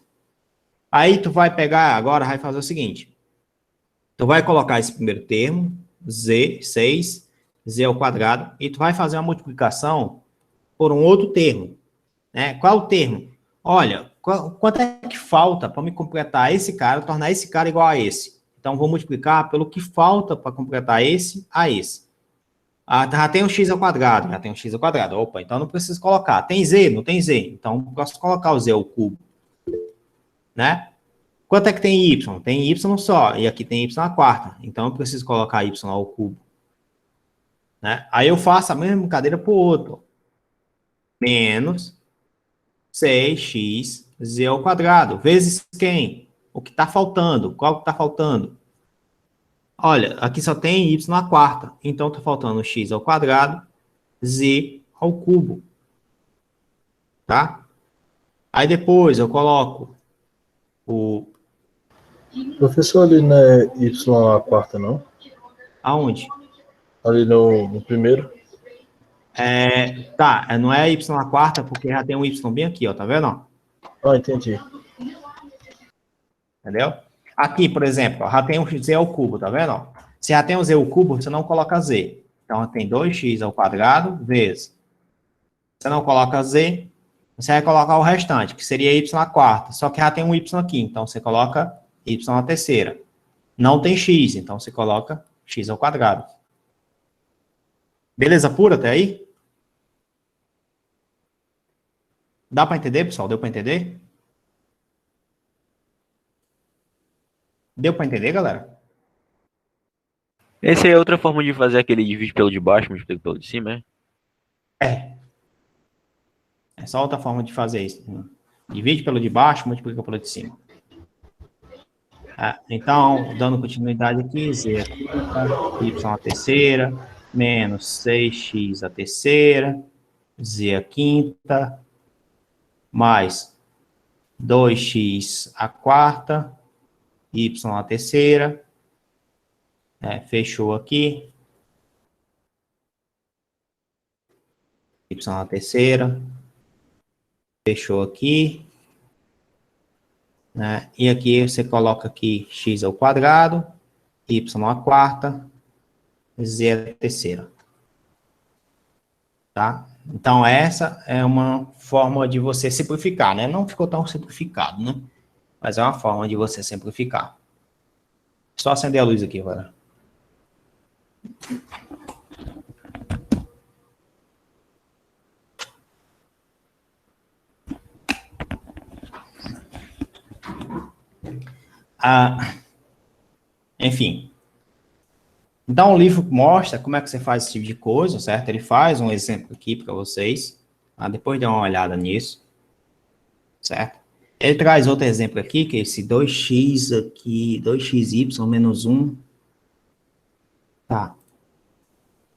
Aí, tu vai pegar, agora vai fazer o seguinte. Tu vai colocar esse primeiro termo, z, 6, z ao quadrado, e tu vai fazer uma multiplicação por um outro termo. Né? Qual o termo? Olha, quanto é que falta para me completar esse cara, tornar esse cara igual a esse? Então, vou multiplicar pelo que falta para completar esse a esse. Já tem um x ao quadrado, já tem um x ao quadrado. Opa, então não preciso colocar. Tem z? Não tem z. Então, posso colocar o z ao cubo. Né? Quanto é que tem y? Tem y só, e aqui tem y à quarta. Então, eu preciso colocar y ao cubo. Né? Aí eu faço a mesma brincadeira para o outro. Menos 6x z ao quadrado. Vezes quem? O que está faltando? Qual que está faltando? Olha, aqui só tem y à quarta. Então, está faltando x ao quadrado, z ao cubo. Tá? Aí depois eu coloco o... Professor, ali não é y à quarta, não? Aonde? Ali no primeiro. Tá, não é y à quarta, porque já tem um y bem aqui, ó, tá vendo? Ah, entendi. Entendeu? Aqui, por exemplo, ó, já tem um z ao cubo, tá vendo? Ó? Se já tem um z ao cubo, você não coloca z. Então, tem 2x ao quadrado vezes Você não coloca z, você vai colocar o restante, que seria y à quarta. Só que já tem um y aqui, então você coloca y à terceira. Não tem x, então você coloca x ao quadrado. Beleza pura até aí? Dá para entender, pessoal? Deu para entender? Deu para entender, galera? Essa é outra forma de fazer aquele divide pelo de baixo, multiplica pelo de cima, é? É. É só outra forma de fazer isso. Divide pelo de baixo, multiplica pelo de cima. Então, dando continuidade aqui, z à quinta, y à terceira, menos 6x à terceira, z à quinta, mais 2x à quarta, y à terceira, fechou aqui, y à terceira, fechou aqui, né? E aqui você coloca aqui x ao quadrado, y à quarta, z à terceira. Tá? Então, essa é uma forma de você simplificar, né? Não ficou tão simplificado, né? Mas é uma forma de você simplificar. Só acender a luz aqui agora. Enfim. Então, o livro mostra como é que você faz esse tipo de coisa, certo? Ele faz um exemplo aqui para vocês. Depois dê uma olhada nisso. Certo? Ele traz outro exemplo aqui, que é esse 2x aqui, 2xy menos 1. Tá.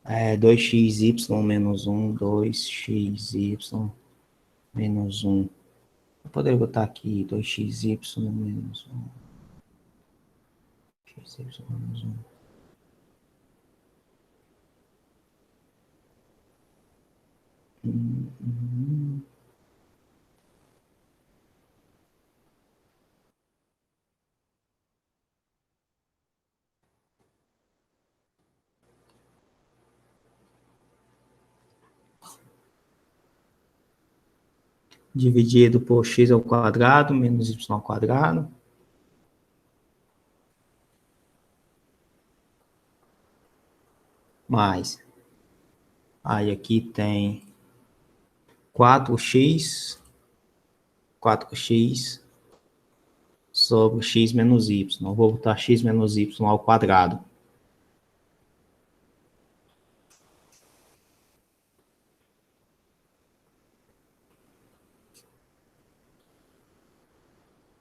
2xy menos 1, 2xy menos 1. Eu poderia botar aqui 2xy menos 1. Xy menos 1. Dividido por x ao quadrado menos y ao quadrado. Mais. Aí aqui tem 4x sobre x menos y. Eu vou botar x menos y ao quadrado.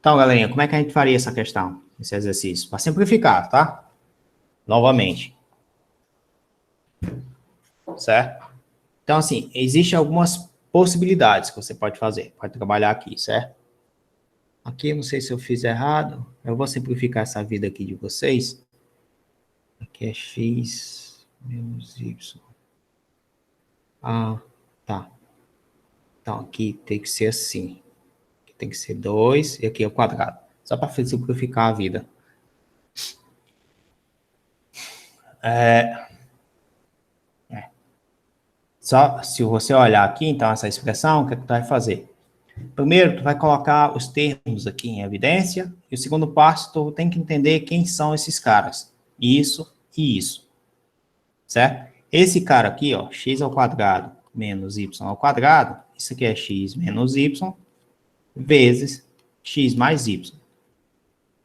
Então, galerinha, como é que a gente faria essa questão, esse exercício? Para simplificar, tá? Novamente. Certo? Então, assim, existem algumas possibilidades que você pode fazer. Pode trabalhar aqui, certo? Aqui, não sei se eu fiz errado. Eu vou simplificar essa vida aqui de vocês. Aqui é x menos y. Tá. Então, aqui tem que ser assim. Aqui tem que ser 2 e aqui é o quadrado. Só para simplificar a vida. Só se você olhar aqui, então, essa expressão, o que tu vai fazer? Primeiro, tu vai colocar os termos aqui em evidência, e o segundo passo, tu tem que entender quem são esses caras. Isso e isso. Certo? Esse cara aqui, ó, x ao quadrado menos y ao quadrado, isso aqui é x menos y, vezes x mais y.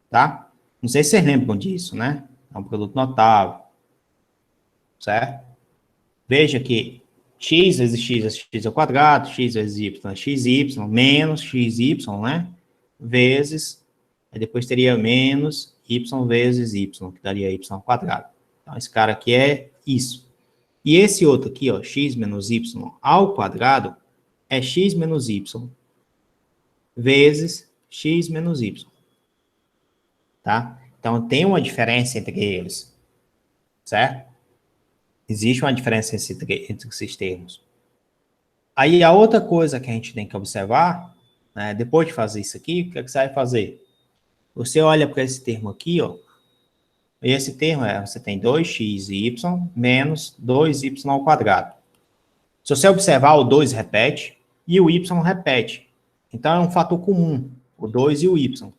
Tá? Não sei se vocês lembram disso, né? É um produto notável. Certo? Veja que x vezes x é x ao quadrado, x vezes y é xy, menos xy, né? Vezes, aí depois teria menos y vezes y, que daria y ao quadrado. Então, esse cara aqui é isso. E esse outro aqui, ó, x menos y ao quadrado, é x menos y vezes x menos y. Tá? Então, tem uma diferença entre eles. Certo? Existe uma diferença entre esses termos. Aí, a outra coisa que a gente tem que observar, né, depois de fazer isso aqui, o que, é que você vai fazer? Você olha para esse termo aqui, ó, e esse termo você tem 2xy menos 2y ao quadrado. Se você observar, o 2 repete e o y repete. Então, é um fator comum, o 2 e o y.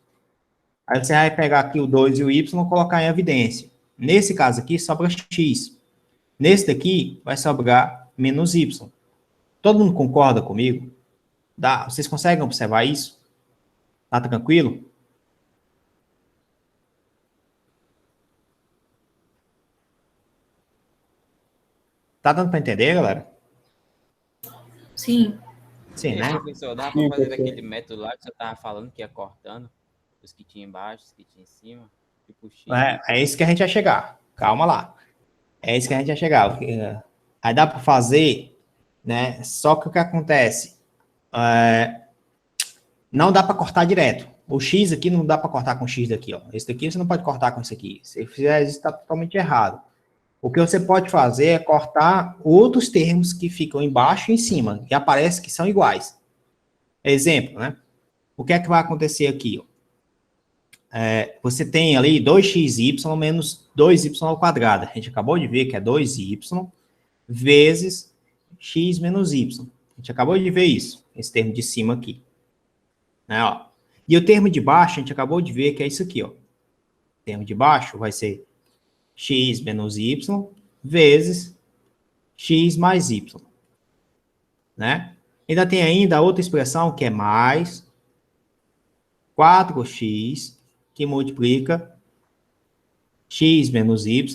Aí você vai pegar aqui o 2 e o y e colocar em evidência. Nesse caso aqui, sobra x. Nesse daqui, vai sobrar menos y. Todo mundo concorda comigo? Vocês conseguem observar isso? Tá tranquilo? Tá dando para entender, galera? Sim. Sim, né? Professor, dá pra fazer daquele método lá que você tava falando, que ia cortando os que tinha embaixo, os que tinha em cima, tipo X. É isso que a gente vai chegar. Calma lá. É isso que a gente vai chegar. Aí dá para fazer, né? Só que o que acontece? Não dá para cortar direto. O X aqui não dá para cortar com o X daqui, ó. Esse daqui você não pode cortar com esse aqui. Se fizer isso, está totalmente errado. O que você pode fazer é cortar outros termos que ficam embaixo e em cima, e aparece que são iguais. Exemplo, né? O que é que vai acontecer aqui? Ó? Você tem ali 2xy menos 2y ao quadrado. A gente acabou de ver que é 2y vezes x menos y. A gente acabou de ver isso, esse termo de cima aqui. Né, ó. E o termo de baixo, a gente acabou de ver que é isso aqui. Ó. O termo de baixo vai ser x menos y vezes x mais y. Né? Ainda tem ainda a outra expressão que é mais 4x que multiplica x menos y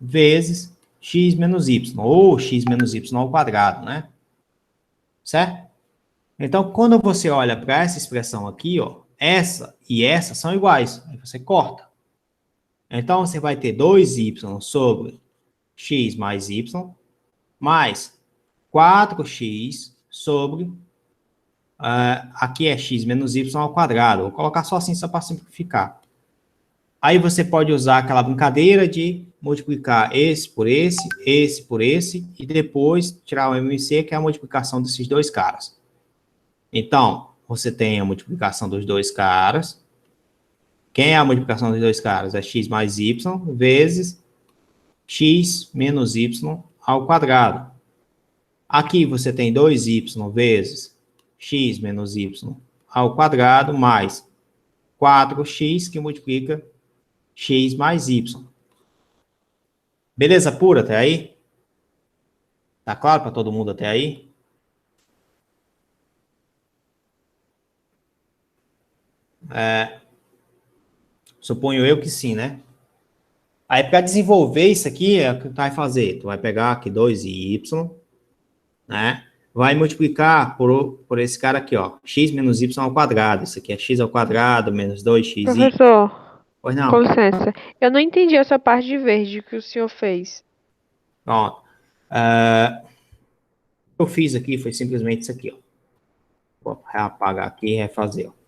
vezes x menos y, ou x menos y ao quadrado, né? Certo? Então, quando você olha para essa expressão aqui, ó, essa e essa são iguais, aí você corta. Então, você vai ter 2y sobre x mais y, mais 4x sobre, aqui é x menos y ao quadrado. Vou colocar só assim, só para simplificar. Aí você pode usar aquela brincadeira de multiplicar esse por esse, e depois tirar o MMC, que é a multiplicação desses dois caras. Então, você tem a multiplicação dos dois caras. Quem é a multiplicação dos dois caras? É x mais y vezes x menos y ao quadrado. Aqui você tem 2y vezes x menos y ao quadrado mais 4x que multiplica x mais y. Beleza pura até aí? Tá claro para todo mundo até aí? Suponho eu que sim, né? Aí, para desenvolver isso aqui, é o que tu vai fazer. Tu vai pegar aqui 2y, né? Vai multiplicar por esse cara aqui, ó. X menos y ao quadrado. Isso aqui é x ao quadrado menos 2xy. Professor, Pois com não. licença. Eu não entendi essa parte de verde que o senhor fez. Pronto. O que eu fiz aqui foi simplesmente isso aqui, ó. Vou apagar aqui e refazer, ó.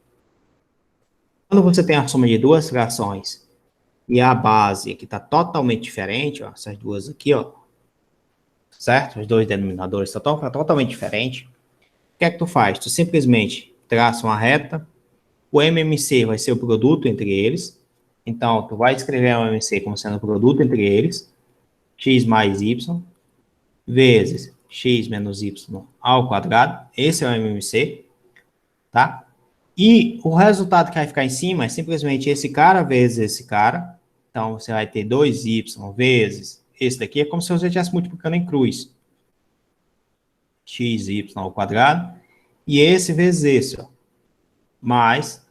Quando você tem a soma de duas frações e a base aqui está totalmente diferente, ó, essas duas aqui, ó, certo? Os dois denominadores estão totalmente diferentes. O que é que tu faz? Tu simplesmente traça uma reta, o MMC vai ser o produto entre eles, então tu vai escrever o MMC como sendo o produto entre eles, x mais y, vezes x menos y ao quadrado, esse é o MMC, tá? E o resultado que vai ficar em cima é simplesmente esse cara vezes esse cara. Então, você vai ter 2y vezes esse daqui. É como se você estivesse multiplicando em cruz. xy ao quadrado. E esse vezes esse, ó. Mais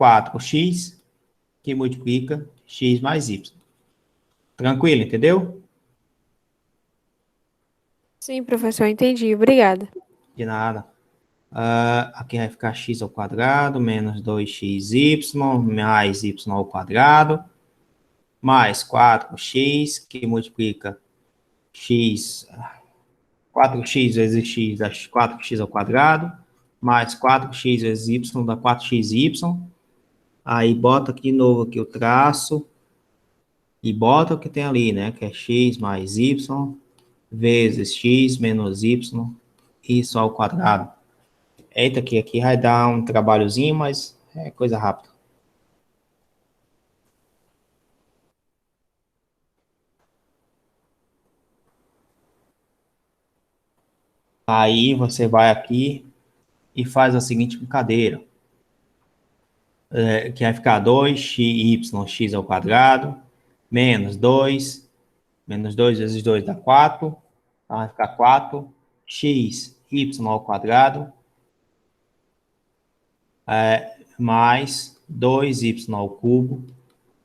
4x, que multiplica x mais y. Tranquilo, entendeu? Sim, professor, entendi. Obrigada. De nada. Aqui vai ficar x ao quadrado menos 2xy mais y ao quadrado mais 4x, que multiplica x, 4x vezes x dá 4x ao quadrado, mais 4x vezes y dá 4xy. Aí bota aqui de novo aqui o traço e bota o que tem ali, né? Que é x mais y vezes x menos y, isso ao quadrado. Eita, aqui vai dar um trabalhozinho, mas é coisa rápida. Aí você vai aqui e faz a seguinte brincadeira, que vai ficar 2y ao quadrado, menos 2 vezes 2 dá 4, então vai ficar 4y ao quadrado, mais 2y ao cubo,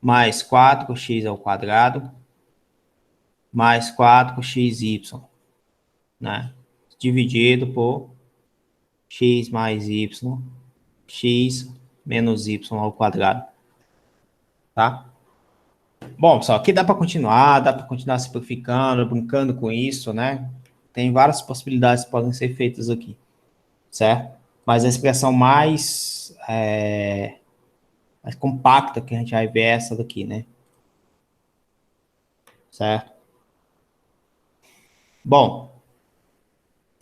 mais 4x ao quadrado, mais 4xy, né? Dividido por x mais y, x menos y ao quadrado, tá? Bom, pessoal, aqui dá para continuar simplificando, brincando com isso, né? Tem várias possibilidades que podem ser feitas aqui, certo? Mas a expressão mais compacta que a gente vai ver é essa daqui, né? Certo? Bom,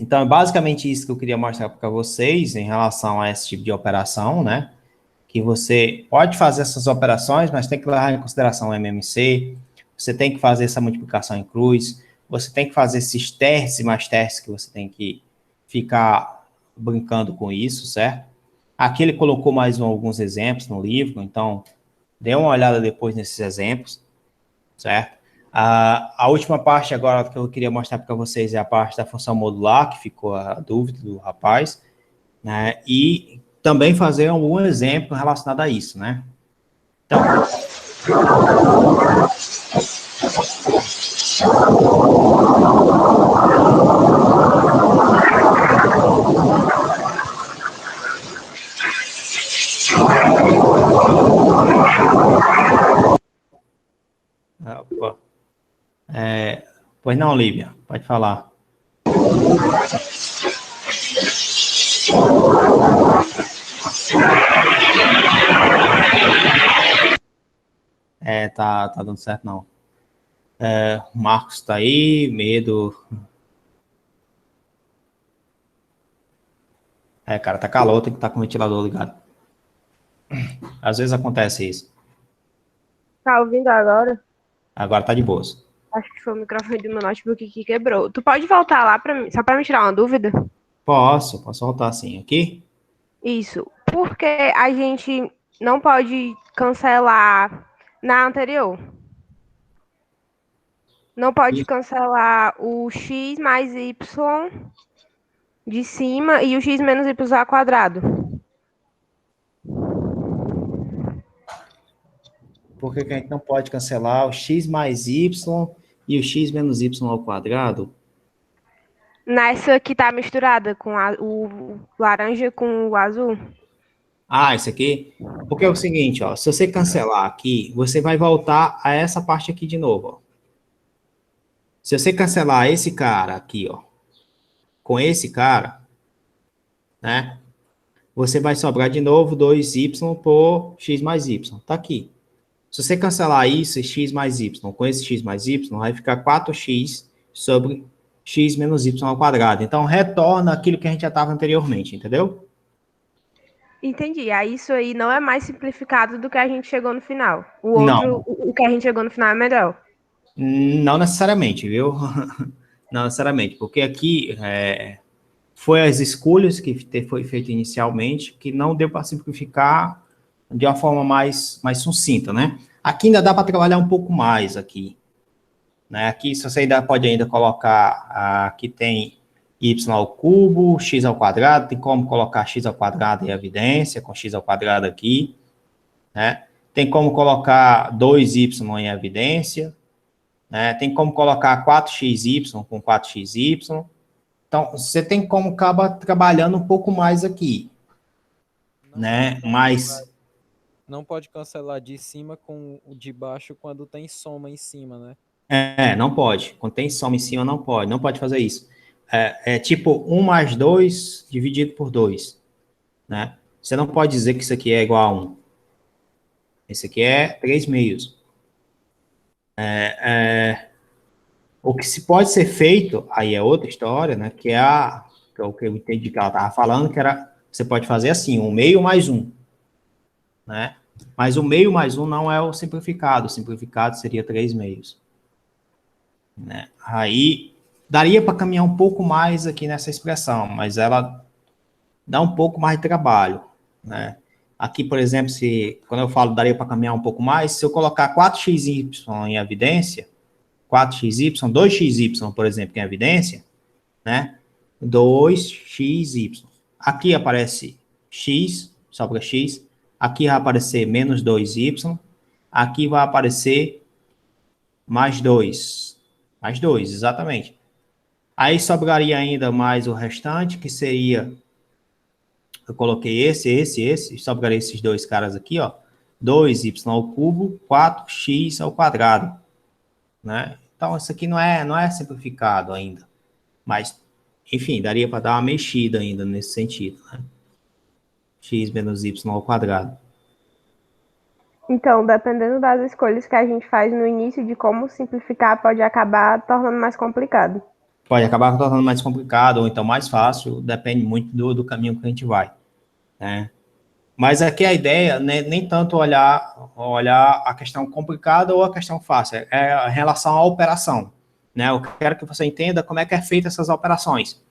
então é basicamente isso que eu queria mostrar para vocês em relação a esse tipo de operação, né? Que você pode fazer essas operações, mas tem que levar em consideração o MMC, você tem que fazer essa multiplicação em cruz, você tem que fazer esses testes e mais testes que você tem que ficar brincando com isso, certo? Aqui ele colocou mais alguns exemplos no livro, então dê uma olhada depois nesses exemplos, certo? A última parte agora que eu queria mostrar para vocês é a parte da função modular, que ficou a dúvida do rapaz, né? E também fazer algum exemplo relacionado a isso, né? Então, opa. Pois não, Lívia, pode falar. Tá dando certo, não. O Marcos tá aí, medo. Cara, tá calor, tem que estar com o ventilador ligado. Às vezes acontece isso. Tá ouvindo agora? Agora tá de boas. Acho que foi o microfone do meu notebook que quebrou. Tu pode voltar lá pra mim, só pra me tirar uma dúvida? Posso voltar assim, aqui? Isso. Porque a gente não pode cancelar na anterior. Não pode cancelar o x mais y de cima e o x menos y ao quadrado. Por que a gente não pode cancelar o x mais y e o x menos y ao quadrado? Nessa que tá misturada com o laranja com o azul. Isso aqui? Porque é o seguinte, ó, se você cancelar aqui, você vai voltar a essa parte aqui de novo, ó. Se você cancelar esse cara aqui, ó, com esse cara, né, você vai sobrar de novo 2y por x mais y, tá aqui. Se você cancelar isso, x mais y, com esse x mais y, vai ficar 4x sobre x menos y ao quadrado. Então, retorna aquilo que a gente já estava anteriormente, entendeu? Entendi. Aí isso aí não é mais simplificado do que a gente chegou no final. O outro, o que a gente chegou no final é melhor. Não necessariamente, viu? Não necessariamente, porque aqui foi as escolhas que foi feita inicialmente que não deu para simplificar de uma forma mais sucinta, né? Aqui ainda dá para trabalhar um pouco mais aqui, né? Aqui você ainda pode colocar, aqui tem y ao cubo, x ao quadrado, tem como colocar x ao quadrado em evidência, com x ao quadrado aqui, né? Tem como colocar 2y em evidência, né? Tem como colocar 4xy com 4xy. Então, você tem como acabar trabalhando um pouco mais aqui, né? Mas não pode cancelar de cima com o de baixo quando tem soma em cima, né? Não pode. Quando tem soma em cima, não pode fazer isso. É tipo 1 mais 2 dividido por 2, né? Você não pode dizer que isso aqui é igual a 1. Esse aqui é 3 meios. O que se pode ser feito, aí é outra história, né? Que é o que eu entendi que ela estava falando, que era, você pode fazer assim, 1 meio mais 1, né? Mas o meio mais 1 não é o simplificado seria 3 meios. Né? Aí, daria para caminhar um pouco mais aqui nessa expressão, mas ela dá um pouco mais de trabalho, né? Aqui, por exemplo, quando eu falo daria para caminhar um pouco mais, se eu colocar 4xy em evidência, 4xy, 2xy, por exemplo, em evidência, né? 2xy. Aqui aparece x, sobra x. Aqui vai aparecer menos 2y. Aqui vai aparecer mais 2. Mais 2, exatamente. Aí sobraria ainda mais o restante, que seria... Eu coloquei esse, sobraria esses dois caras aqui, ó. 2y ao cubo, 4x ao quadrado, né? Então, isso aqui não é simplificado ainda. Mas, enfim, daria para dar uma mexida ainda nesse sentido, né? X menos y ao quadrado. Então, dependendo das escolhas que a gente faz no início de como simplificar, pode acabar tornando mais complicado. Pode acabar tornando mais complicado, ou então mais fácil, depende muito do caminho que a gente vai, né? Mas aqui a ideia, né, nem tanto olhar a questão complicada ou a questão fácil, é a relação à operação, né? Eu quero que você entenda como é que é feita essas operações,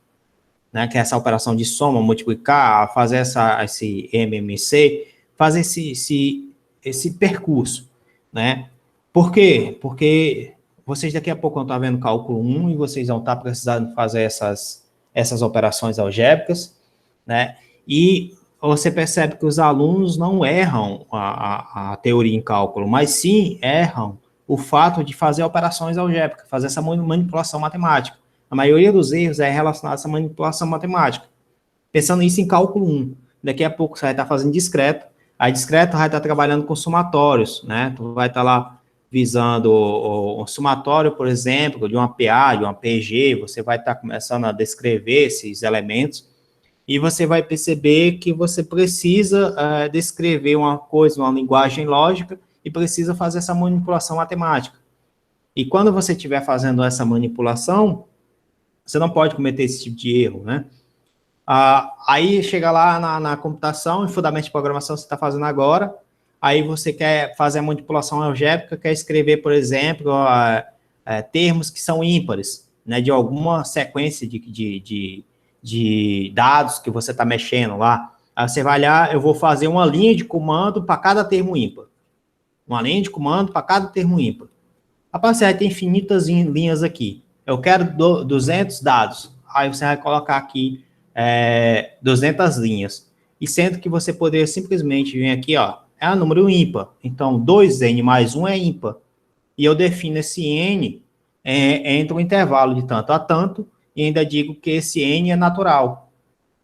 né? Que é essa operação de soma, multiplicar, fazer esse MMC, fazer esse percurso, né? Por quê? Porque vocês daqui a pouco vão estar vendo cálculo 1 e vocês vão estar precisando fazer essas operações algébricas, né? E você percebe que os alunos não erram a teoria em cálculo, mas sim erram o fato de fazer operações algébricas, fazer essa manipulação matemática. A maioria dos erros é relacionada a essa manipulação matemática. Pensando isso em cálculo 1, daqui a pouco você vai estar fazendo discreto, aí discreto vai estar trabalhando com somatórios, né? Tu vai estar lá visando o somatório, por exemplo, de uma PA, de uma PG, você vai estar começando a descrever esses elementos, e você vai perceber que você precisa descrever uma coisa, uma linguagem lógica, e precisa fazer essa manipulação matemática. E quando você estiver fazendo essa manipulação, você não pode cometer esse tipo de erro, né? Aí chega lá na computação, em fundamento de programação você está fazendo agora, aí você quer fazer a manipulação algébrica, quer escrever, por exemplo, termos que são ímpares, né, de alguma sequência de dados que você está mexendo lá. Aí você vai lá, eu vou fazer uma linha de comando para cada termo ímpar. Uma linha de comando para cada termo ímpar. Rapaz, você vai ter infinitas linhas aqui. Eu quero 200 dados. Aí você vai colocar aqui 200 linhas. E sendo que você poderia simplesmente vir aqui, ó, é um número ímpar. Então, 2n mais 1 é ímpar. E eu defino esse n entre um intervalo de tanto a tanto, e ainda digo que esse n é natural,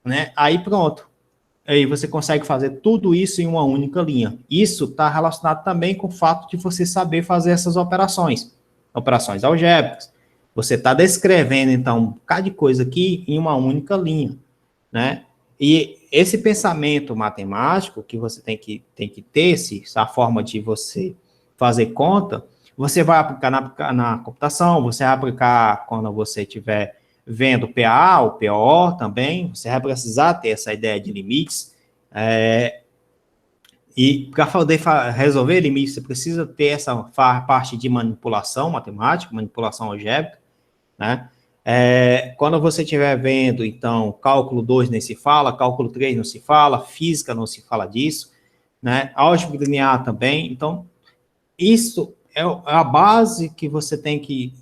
né? Aí pronto. Aí você consegue fazer tudo isso em uma única linha. Isso está relacionado também com o fato de você saber fazer essas operações algébricas. Você está descrevendo, então, um bocado de coisa aqui em uma única linha, né? E esse pensamento matemático que você tem que ter, essa forma de você fazer conta, você vai aplicar na computação, você vai aplicar quando você estiver vendo o PA, o PO também, você vai precisar ter essa ideia de limites, e para poder resolver limites, você precisa ter essa parte de manipulação matemática, manipulação algébrica, né? Quando você estiver vendo, então, cálculo 2 nem se fala, cálculo 3 não se fala, física não se fala disso, né? Álgebra linear também. Então, isso é a base que você tem que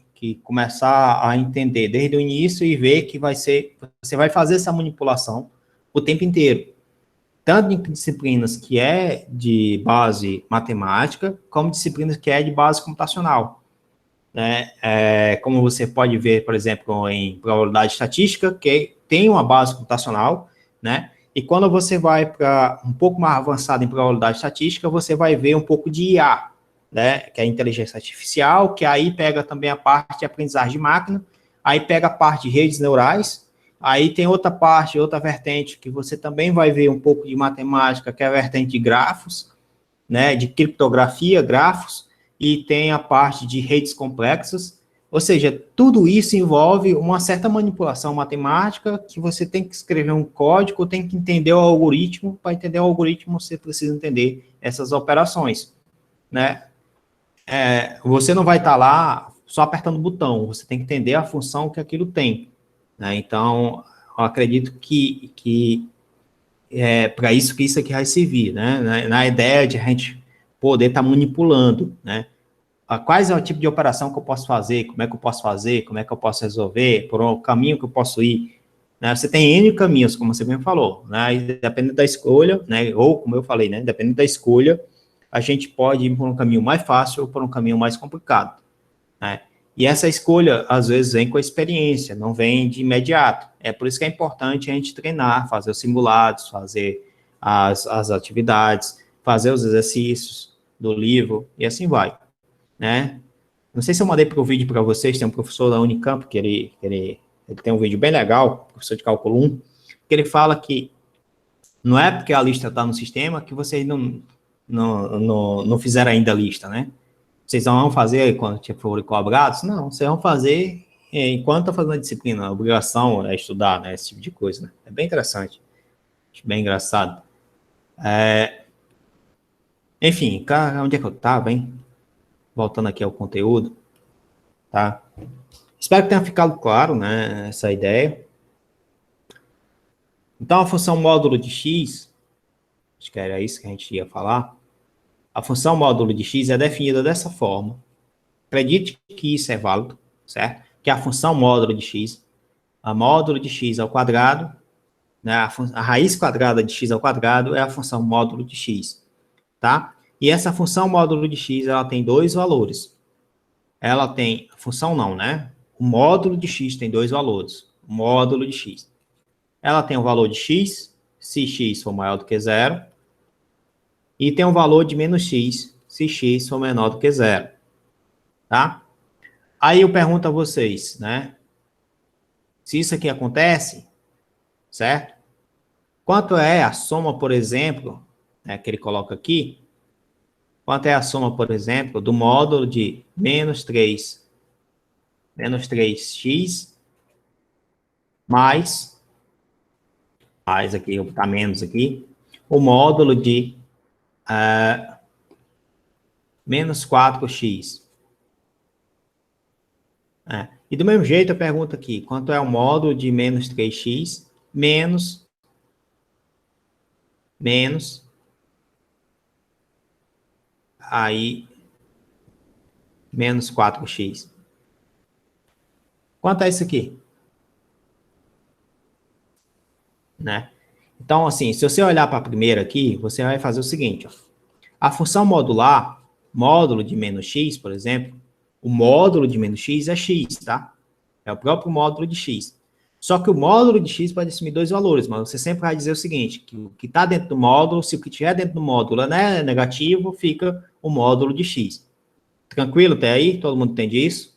começar a entender desde o início e ver que você vai fazer essa manipulação o tempo inteiro. Tanto em disciplinas que é de base matemática, como disciplinas que é de base computacional. Né? Como você pode ver, por exemplo, em probabilidade estatística, que tem uma base computacional, né? E quando você vai para um pouco mais avançado em probabilidade estatística, você vai ver um pouco de IA, né? Que é a inteligência artificial, que aí pega também a parte de aprendizagem de máquina, aí pega a parte de redes neurais, aí tem outra parte, outra vertente, que você também vai ver um pouco de matemática, que é a vertente de grafos, né? De criptografia, grafos, e tem a parte de redes complexas, ou seja, tudo isso envolve uma certa manipulação matemática, que você tem que escrever um código, tem que entender o algoritmo, para entender o algoritmo você precisa entender essas operações, né? Você não vai estar lá só apertando o botão, você tem que entender a função que aquilo tem, né? Então, eu acredito que é para isso que isso aqui vai servir, né? Na ideia de a gente poder estar manipulando, né? Quais é o tipo de operação que eu posso fazer, como é que eu posso fazer, como é que eu posso resolver, por um caminho que eu posso ir, né? Você tem N caminhos, como você mesmo falou, né? E dependendo da escolha, né? Ou, como eu falei, né? Dependendo da escolha, a gente pode ir por um caminho mais fácil ou por um caminho mais complicado, né? E essa escolha, às vezes, vem com a experiência, não vem de imediato. É por isso que é importante a gente treinar, fazer os simulados, fazer as atividades, fazer os exercícios do livro, e assim vai, né? Não sei se eu mandei para o vídeo para vocês, tem um professor da Unicamp, que ele tem um vídeo bem legal, professor de cálculo 1, que ele fala que não é porque a lista está no sistema que vocês não fizeram ainda a lista, né? Vocês não vão fazer quando forem cobrados? Não, vocês vão fazer enquanto está fazendo a disciplina. A obrigação é estudar, né? Esse tipo de coisa, né? É bem interessante. Acho bem engraçado. Enfim, cara, onde é que eu estava, hein? Voltando aqui ao conteúdo, tá? Espero que tenha ficado claro, né, essa ideia. Então, a função módulo de x, acho que era isso que a gente ia falar, a função módulo de x é definida dessa forma. Acredite que isso é válido, certo? Que a função módulo de x, a módulo de x ao quadrado, né, a raiz quadrada de x ao quadrado é a função módulo de x, tá? E essa função módulo de x, ela tem dois valores. Ela tem, função não, né? O módulo de x tem dois valores. O módulo de x. Ela tem o valor de x, se x for maior do que zero, e tem o valor de menos x, se x for menor do que zero. Tá? Aí eu pergunto a vocês, né? Se isso aqui acontece, certo? Quanto é a soma, por exemplo, né, que ele coloca aqui? Quanto é a soma, por exemplo, do módulo de menos 3x mais aqui, eu vou botar menos aqui, o módulo de menos 4x. E do mesmo jeito eu pergunto aqui, quanto é o módulo de menos 3x menos aí menos 4x. Quanto é isso aqui? Né? Então, assim, se você olhar para a primeira aqui, você vai fazer o seguinte, ó. A função modular, módulo de menos x, por exemplo, o módulo de menos x é x, tá? É o próprio módulo de x. Só que o módulo de x pode assumir dois valores, mas você sempre vai dizer o seguinte, que o que está dentro do módulo, se o que estiver dentro do módulo é negativo, fica o módulo de x. Tranquilo até aí? Todo mundo entende isso?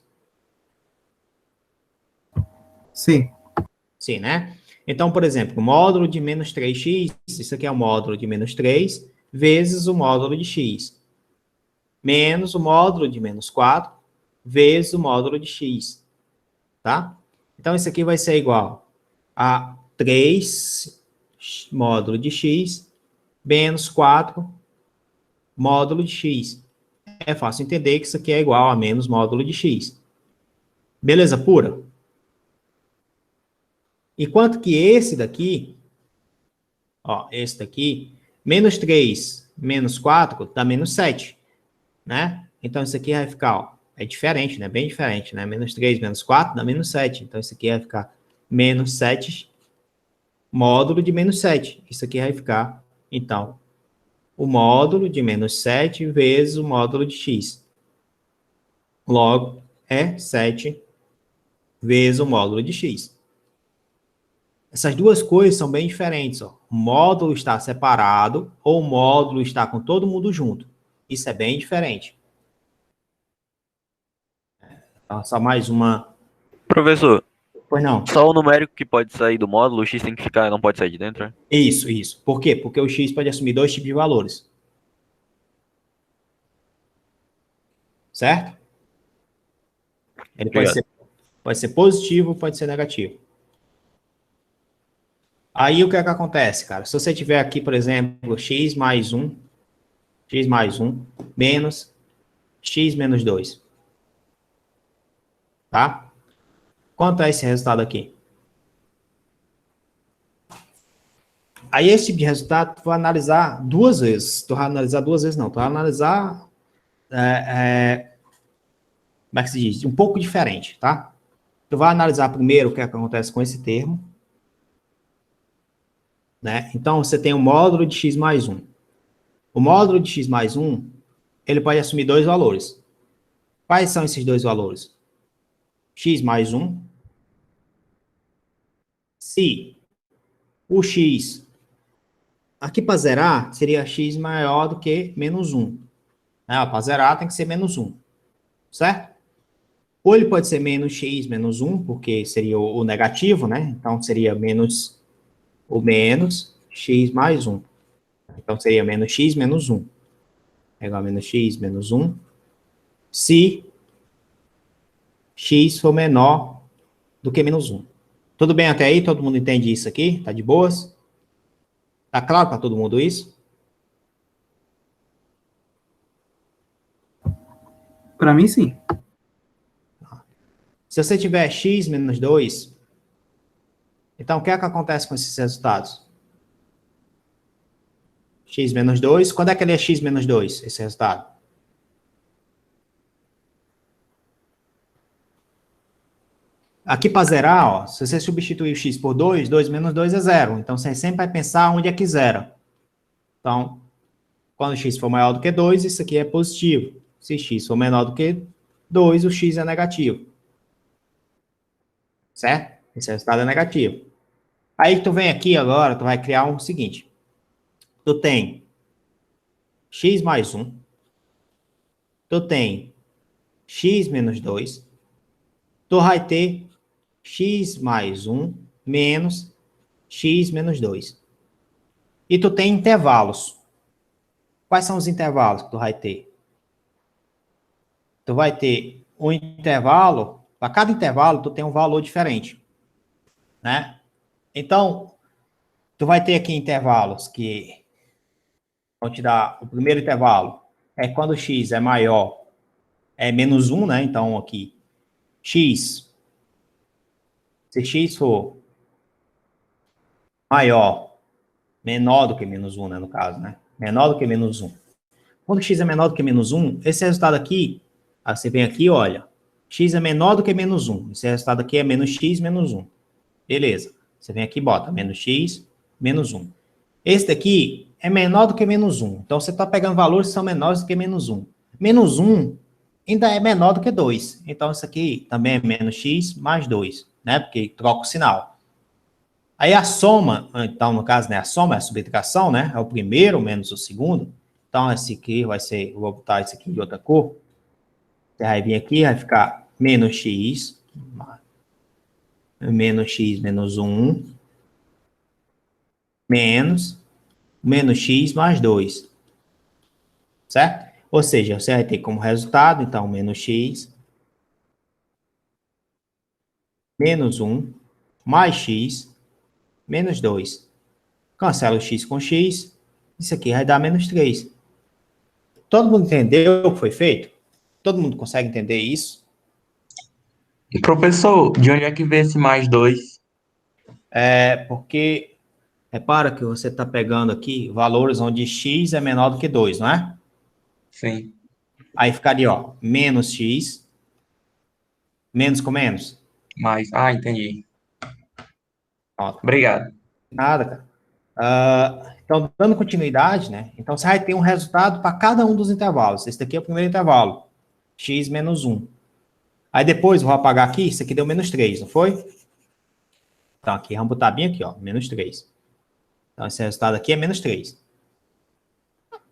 Sim. Sim, né? Então, por exemplo, o módulo de menos 3x, isso aqui é o módulo de menos 3, vezes o módulo de x, menos o módulo de menos 4, vezes o módulo de x, tá? Então, isso aqui vai ser igual a 3 módulo de x, menos 4 módulo de x. É fácil entender que isso aqui é igual a menos módulo de x. Beleza pura? Enquanto que esse daqui, ó, esse daqui, menos 3, menos 4, dá menos 7, né? Então, isso aqui vai ficar, ó, é diferente, né? Bem diferente, né? Menos 3, menos 4, dá menos 7. Então, isso aqui vai ficar menos 7, módulo de menos 7. Isso aqui vai ficar, então, o módulo de menos 7 vezes o módulo de x. Logo, é 7 vezes o módulo de x. Essas duas coisas são bem diferentes. Ó. O módulo está separado ou o módulo está com todo mundo junto. Isso é bem diferente. Então, só mais uma... Professor, Pois não. só o numérico que pode sair do módulo, o x tem que ficar, não pode sair de dentro, né? Isso, isso. Por quê? Porque o x pode assumir dois tipos de valores. Certo? Ele pode ser positivo, pode ser negativo. Aí, o que é que acontece, cara? Se você tiver aqui, por exemplo, x mais 1, menos x menos 2. tá? Quanto é esse resultado aqui? Aí esse tipo de resultado tu vai analisar duas vezes. Tu vai analisar duas vezes não, tu vai analisar como é que se diz? Um pouco diferente, tá? Tu vai analisar primeiro o que acontece com esse termo, né? Então, você tem o módulo de x mais 1. O módulo de x mais 1, ele pode assumir dois valores. Quais são esses dois valores? X mais 1. Se o x, aqui para zerar, seria x maior do que menos 1. Para zerar tem que ser menos 1, certo? Ou ele pode ser menos x menos 1, porque seria o negativo, né? Então, seria menos x mais 1. Então, seria menos x menos 1. É igual a menos x menos 1. Se x for menor do que menos 1. Tudo bem até aí? Todo mundo entende isso aqui? Tá de boas? Tá claro para todo mundo isso? Para mim, sim. Se você tiver x menos 2, então o que é que acontece com esses resultados? X menos 2, quando é que ele é x menos 2, esse resultado? Aqui para zerar, ó, se você substituir o x por 2, 2 menos 2 é 0. Então, você sempre vai pensar onde é que zera. Então, quando x for maior do que 2, isso aqui é positivo. Se x for menor do que 2, o x é negativo. Certo? Esse resultado é negativo. Aí tu vem aqui agora, tu vai criar o seguinte. Tu tem x mais 1. Tu tem x menos 2. Tu vai ter x mais 1 menos x menos 2. E tu tem intervalos. Quais são os intervalos que tu vai ter? Tu vai ter um intervalo, para cada intervalo tu tem um valor diferente, né? Então, tu vai ter aqui intervalos que vão te dar, o primeiro intervalo é quando x é maior, é menos 1, né? Então, aqui, x, se x for maior, menor do que menos 1, né, no caso, né? Menor do que menos 1. Quando x é menor do que menos 1, esse resultado aqui, aí você vem aqui, olha, x é menor do que menos 1. Esse resultado aqui é menos x menos 1. Beleza. Você vem aqui e bota menos x menos 1. Esse daqui é menor do que menos 1. Então, você está pegando valores que são menores do que menos 1. Menos 1 ainda é menor do que 2. Então, isso aqui também é menos x mais 2, né? Porque troca o sinal. Aí a soma, então, no caso, né, a soma é a subtração, né? É o primeiro menos o segundo. Então, esse aqui vai ser, vou botar esse aqui de outra cor. Você vai vir aqui, vai ficar menos x menos 1 menos x mais 2. Certo? Ou seja, você vai ter como resultado, então, menos x menos 1 mais x menos 2. Cancela o x com x. Isso aqui vai dar menos 3. Todo mundo entendeu o que foi feito? Todo mundo consegue entender isso? Professor, de onde é que vem esse mais 2? É porque, repara que você está pegando aqui valores onde x é menor do que 2, não é? Sim. Aí ficaria, ó, menos x, menos com menos. Mais. Ah, entendi. Ó, Obrigado. nada, cara. Então, dando continuidade, né? Então, você vai ter um resultado para cada um dos intervalos. Esse daqui é o primeiro intervalo, x menos 1. Aí depois, vou apagar aqui, isso aqui deu menos 3, não foi? Então, aqui, vamos botar bem aqui, ó, menos 3. Então, esse resultado aqui é menos 3.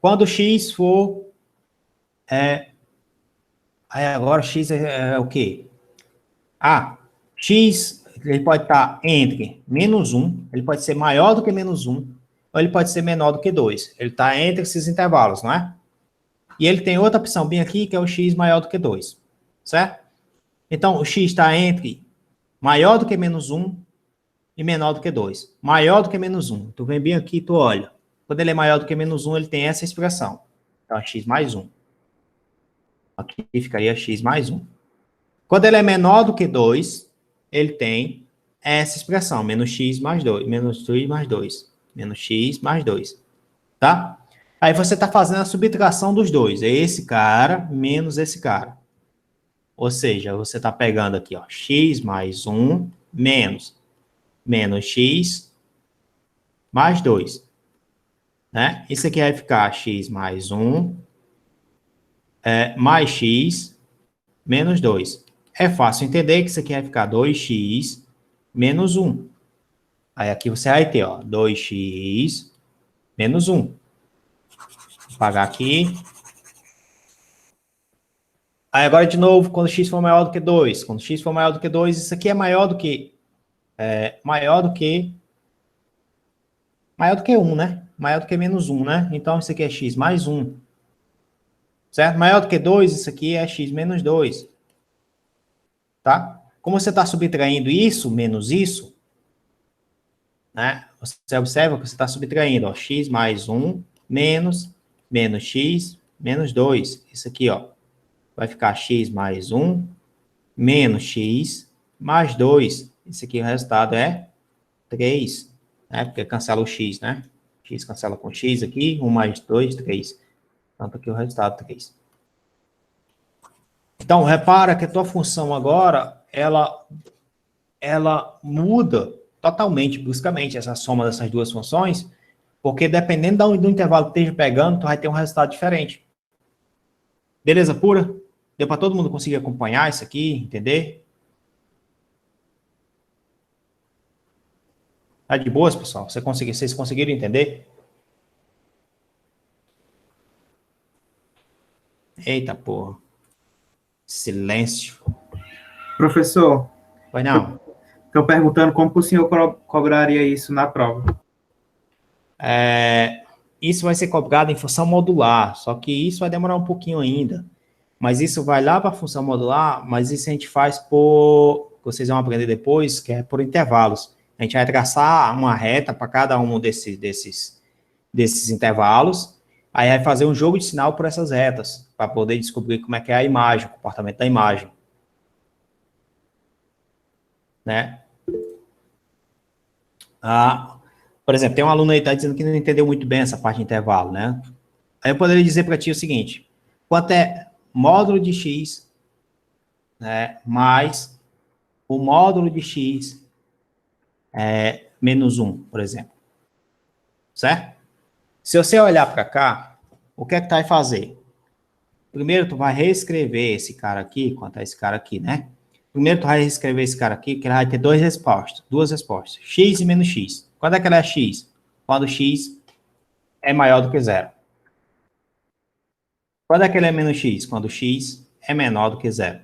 Quando x for... aí agora, x é o quê? X, ele pode estar entre menos 1, ele pode ser maior do que menos 1, ou ele pode ser menor do que 2. Ele está entre esses intervalos, não é? E ele tem outra opção bem aqui, que é o x maior do que 2, certo? Então, o x está entre maior do que menos 1 e menor do que 2. Maior do que menos 1. Tu vem bem aqui e tu olha. Quando ele é maior do que menos 1, ele tem essa expressão. Então, é x mais 1. Aqui ficaria x mais 1. Quando ele é menor do que 2, ele tem essa expressão, menos x mais 2, menos x mais 2, menos x mais 2, tá? Aí você está fazendo a subtração dos dois, é esse cara menos esse cara. Ou seja, você está pegando aqui, ó, x mais 1 menos x mais 2, né? Isso aqui vai ficar x mais 1 mais x menos 2. É fácil entender que isso aqui vai ficar 2x menos 1. Aí aqui você vai ter, ó, 2x menos 1. Vou apagar aqui. Aí agora de novo, quando x for maior do que 2. Quando x for maior do que 2, isso aqui é maior do que 1, né? Maior do que menos 1, né? Então isso aqui é x mais 1. Certo? Maior do que 2, isso aqui é x menos 2. Tá? Como você está subtraindo isso menos isso, né? Você observa que você está subtraindo, ó, x mais 1 menos x menos 2. Isso aqui, ó, vai ficar x mais 1 menos x mais 2. Isso aqui o resultado é 3, né? Porque cancela o x, né? X cancela com x aqui, 1 mais 2, 3. Então, aqui o resultado 3. Então, repara que a tua função agora, ela muda totalmente, bruscamente, essa soma dessas duas funções, porque dependendo do intervalo que esteja pegando, tu vai ter um resultado diferente. Beleza pura? Deu para todo mundo conseguir acompanhar isso aqui, entender? Tá de boas, pessoal? Vocês conseguiram entender? Eita, porra. Silêncio. Professor, Pois não. estão perguntando como que o senhor cobraria isso na prova. Isso vai ser cobrado em função modular, só que isso vai demorar um pouquinho ainda. Mas isso vai lá para a função modular, mas isso a gente faz vocês vão aprender depois, que é por intervalos. A gente vai traçar uma reta para cada um desses intervalos, aí vai fazer um jogo de sinal por essas retas, para poder descobrir como é que é a imagem, o comportamento da imagem. Né? Por exemplo, tem um aluno aí que está dizendo que não entendeu muito bem essa parte de intervalo, né? Aí eu poderia dizer para ti o seguinte, quanto é módulo de x, né, mais o módulo de x menos 1, por exemplo. Certo? Se você olhar para cá, o que é que tu vai fazer? Primeiro, tu vai reescrever esse cara aqui, quanto é esse cara aqui, né? Primeiro, tu vai reescrever esse cara aqui, que ele vai ter duas respostas, x e menos x. Quando é que ele é x? Quando x é maior do que 0. Quando é que ele é menos x? Quando x é menor do que 0.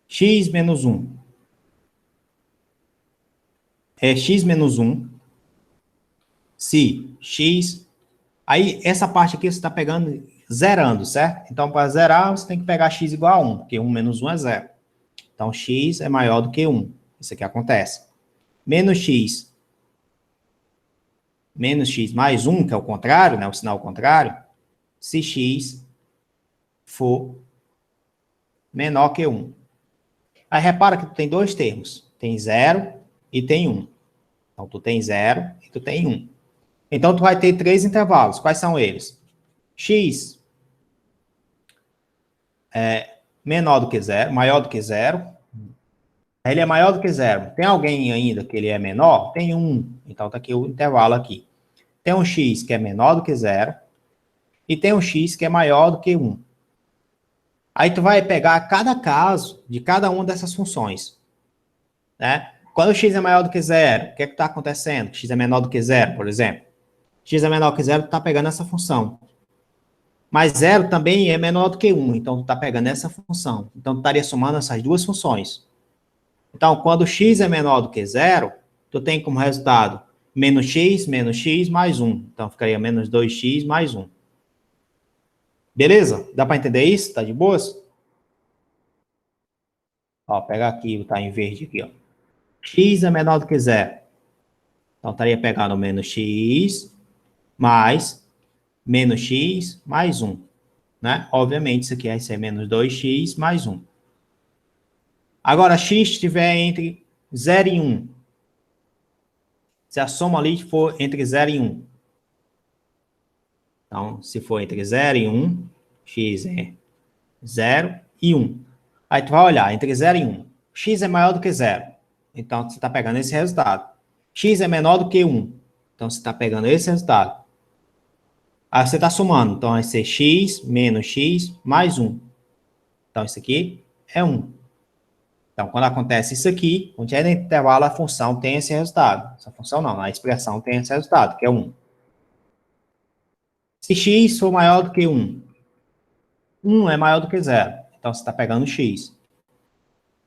X menos 1. É x menos 1. Se x... Aí, essa parte aqui você está pegando, zerando, certo? Então, para zerar, você tem que pegar x igual a 1, porque 1 menos 1 é 0. Então, x é maior do que 1. Isso aqui acontece. Menos x mais 1, que é o contrário, né? O sinal contrário. Se x for menor que 1. Aí, repara que tu tem dois termos. Tem 0 e tem 1. Então, tu tem 0 e tu tem 1. Então, tu vai ter três intervalos. Quais são eles? X é menor do que 0, maior do que 0. Ele é maior do que 0. Tem alguém ainda que ele é menor? Tem 1. Então, tá aqui o intervalo aqui. Tem um x que é menor do que 0. E tem um x que é maior do que 1. Aí, tu vai pegar cada caso de cada uma dessas funções. Né? Quando o x é maior do que 0, o que é que está acontecendo? X é menor do que 0, por exemplo. X é menor que 0, tu está pegando essa função. Mas 0 também é menor do que 1, então tu está pegando essa função. Então, tu estaria somando essas duas funções. Então, quando x é menor do que 0, tu tem como resultado menos x mais 1. Então, ficaria menos 2x mais 1. Beleza? Dá para entender isso? Tá de boas? Ó, pega aqui, tá em verde aqui, ó. X é menor do que 0. Então, estaria pegando menos x mais menos x mais 1. né? Obviamente, isso aqui vai ser menos 2x mais 1. Agora, x estiver entre 0 e 1. Se a soma ali for entre 0 e 1. Então, se for entre 0 e 1, x é 0 e 1. Aí tu vai olhar, entre 0 e 1. X é maior do que 0. Então, você está pegando esse resultado. X é menor do que 1. Então, você está pegando esse resultado. Aí você está somando. Então, vai ser x menos x mais 1. Então, isso aqui é 1. Então, quando acontece isso aqui, quando é dentro do intervalo, a função tem esse resultado. Essa função não, a expressão tem esse resultado, que é 1. Se x for maior do que 1, 1 é maior do que 0. Então, você está pegando x.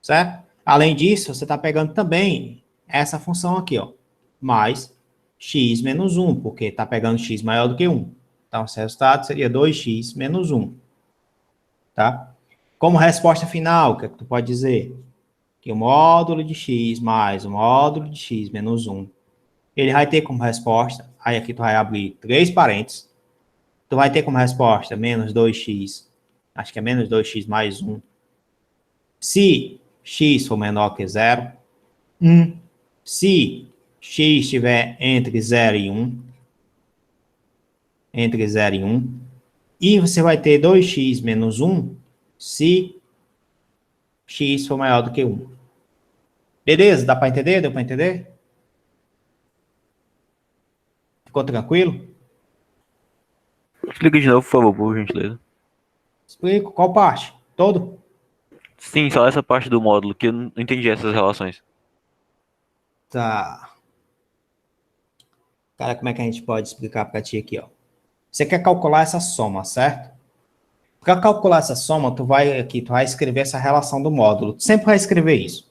Certo? Além disso, você está pegando também essa função aqui, ó, mais x menos 1, porque está pegando x maior do que 1. Então, esse resultado seria 2x menos 1. Tá? Como resposta final, o que é que tu pode dizer? Que o módulo de x mais o módulo de x menos 1, ele vai ter como resposta, aí aqui tu vai abrir 3 parênteses, tu vai ter como resposta menos 2x, acho que é menos 2x mais 1, se x for menor que 0, 1, se x estiver entre 0 e 1, entre 0 e 1, e você vai ter 2x menos 1, se x for maior do que 1. Beleza? Dá para entender? Deu para entender? Ficou tranquilo? Explica de novo, por favor, por gentileza. Explico. Qual parte? Todo? Sim, só essa parte do módulo, que eu não entendi essas relações. Tá. Cara, como é que a gente pode explicar para ti aqui, ó? Você quer calcular essa soma, certo? Para calcular essa soma, tu vai escrever essa relação do módulo. Tu sempre vai escrever isso.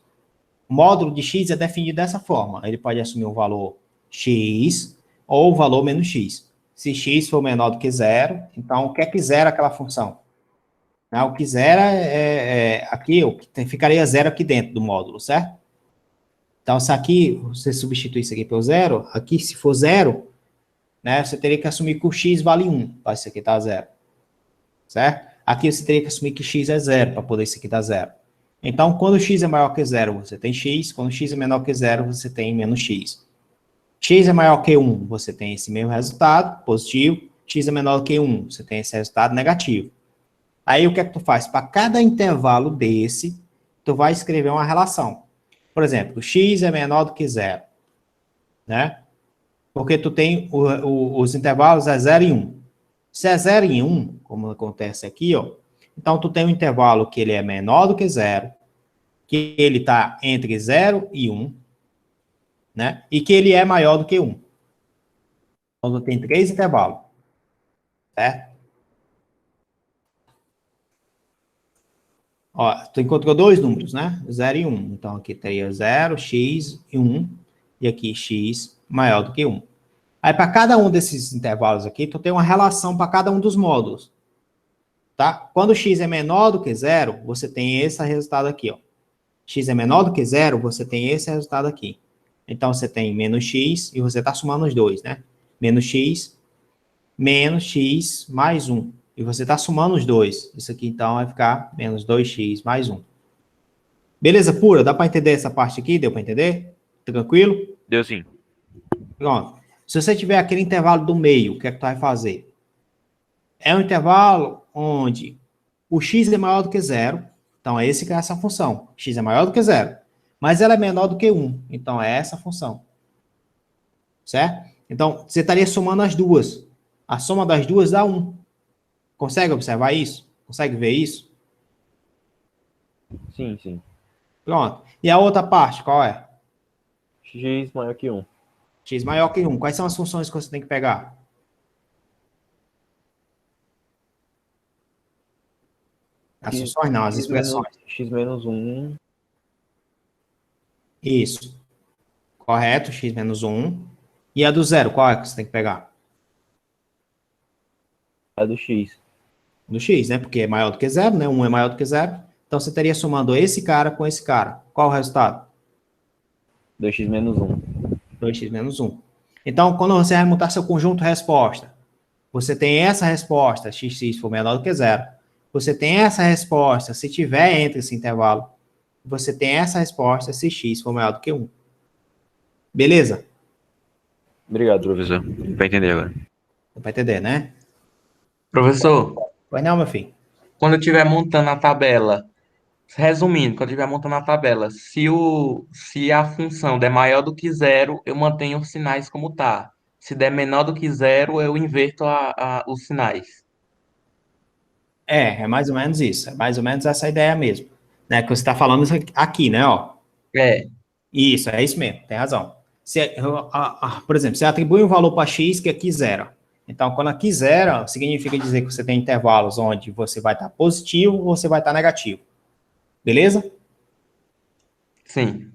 O módulo de x é definido dessa forma. Ele pode assumir o valor x ou o valor menos x. Se x for menor do que 0, então o que é que zera aquela função? O que zera aqui, o que ficaria 0 aqui dentro do módulo, certo? Então, se aqui você substituir isso aqui pelo 0, aqui se for 0, né, você teria que assumir que o x vale 1, para isso aqui estar 0. Certo? Aqui você teria que assumir que x é 0, para poder isso aqui estar 0. Então, quando x é maior que 0, você tem x. Quando x é menor que 0, você tem menos x. X é maior que 1, você tem esse mesmo resultado, positivo. X é menor que 1, você tem esse resultado negativo. Aí, o que é que tu faz? Para cada intervalo desse, tu vai escrever uma relação. Por exemplo, x é menor do que 0. Né? Porque tu tem os intervalos é 0 e 1. Se é 0 e 1, como acontece aqui, ó, então tu tem um intervalo que ele é menor do que 0, que ele está entre 0 e 1, né? E que ele é maior do que 1. Então tu tem 3 intervalos. Certo? Ó, tu encontrou 2 números, né? 0 e 1. Então aqui teria 0, x e 1. E aqui x maior do que 1. Aí, para cada um desses intervalos aqui, tu tem uma relação para cada um dos módulos. Tá? Quando x é menor do que 0, você tem esse resultado aqui, ó. X é menor do que 0, você tem esse resultado aqui. Então, você tem menos x, e você está somando os dois, né? Menos x mais 1. E você está somando os dois. Isso aqui, então, vai ficar menos 2x mais 1. Beleza pura? Dá para entender essa parte aqui? Deu para entender? Tranquilo? Deu sim. Pronto. Se você tiver aquele intervalo do meio, o que é que tu vai fazer? É um intervalo onde o x é maior do que 0. Então, é esse que é essa função. X é maior do que 0. Mas ela é menor do que 1. Então, é essa função. Certo? Então, você estaria somando as duas. A soma das duas dá 1. Consegue observar isso? Consegue ver isso? Sim, sim. Pronto. E a outra parte, qual é? X maior que 1. X maior que 1. Quais são as funções que você tem que pegar? As funções não, as expressões. X menos 1. Isso. Correto, x menos 1. E a do 0, qual é que você tem que pegar? A do x. Do x, né? Porque é maior do que 0, né? 1 é maior do que 0. Então, você estaria somando esse cara com esse cara. Qual o resultado? 2x menos 1. 2x menos 1. Então, quando você vai montar seu conjunto resposta, Você tem essa resposta, xx for menor do que zero. Você tem essa resposta se tiver entre esse intervalo. Você tem essa resposta se x for maior do que 1. Beleza? Obrigado, professor. Vai entender agora. Dá pra entender, né? Professor, Pois não, meu filho. quando eu estiver montando a tabela, resumindo, quando eu estiver montando a tabela, se a função der maior do que zero, eu mantenho os sinais como tá. Se der menor do que zero, eu inverto os sinais. É mais ou menos isso. É mais ou menos essa ideia mesmo. Né? Que você está falando isso aqui, né? Ó. É, Isso, é isso mesmo, tem razão. Por exemplo, você atribui um valor para x que aqui zero. Então, quando aqui zero, significa dizer que você tem intervalos onde você vai estar positivo ou você vai estar negativo. Beleza? sim.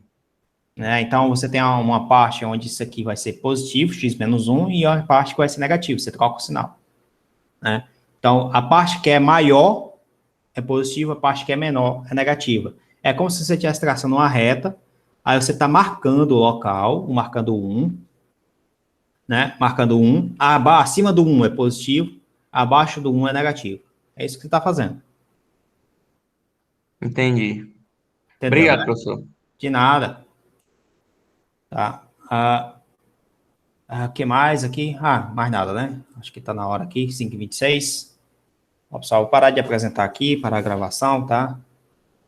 Né? Então, você tem uma parte onde isso aqui vai ser positivo, x menos 1, e uma parte que vai ser negativo, você troca o sinal. Né? Então, a parte que é maior é positiva, a parte que é menor é negativa. É como se você estivesse traçando uma reta, aí você está marcando o local, marcando 1, né? Marcando 1, acima do 1 é positivo, abaixo do 1 é negativo. É isso que você está fazendo. Entendi. Entendeu, Obrigado, né? professor. De nada. Tá. O que mais aqui? Mais nada, né? Acho que está na hora aqui, 5h26. Pessoal, vou parar de apresentar aqui, parar a gravação, tá?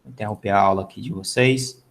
Vou interromper a aula aqui de vocês.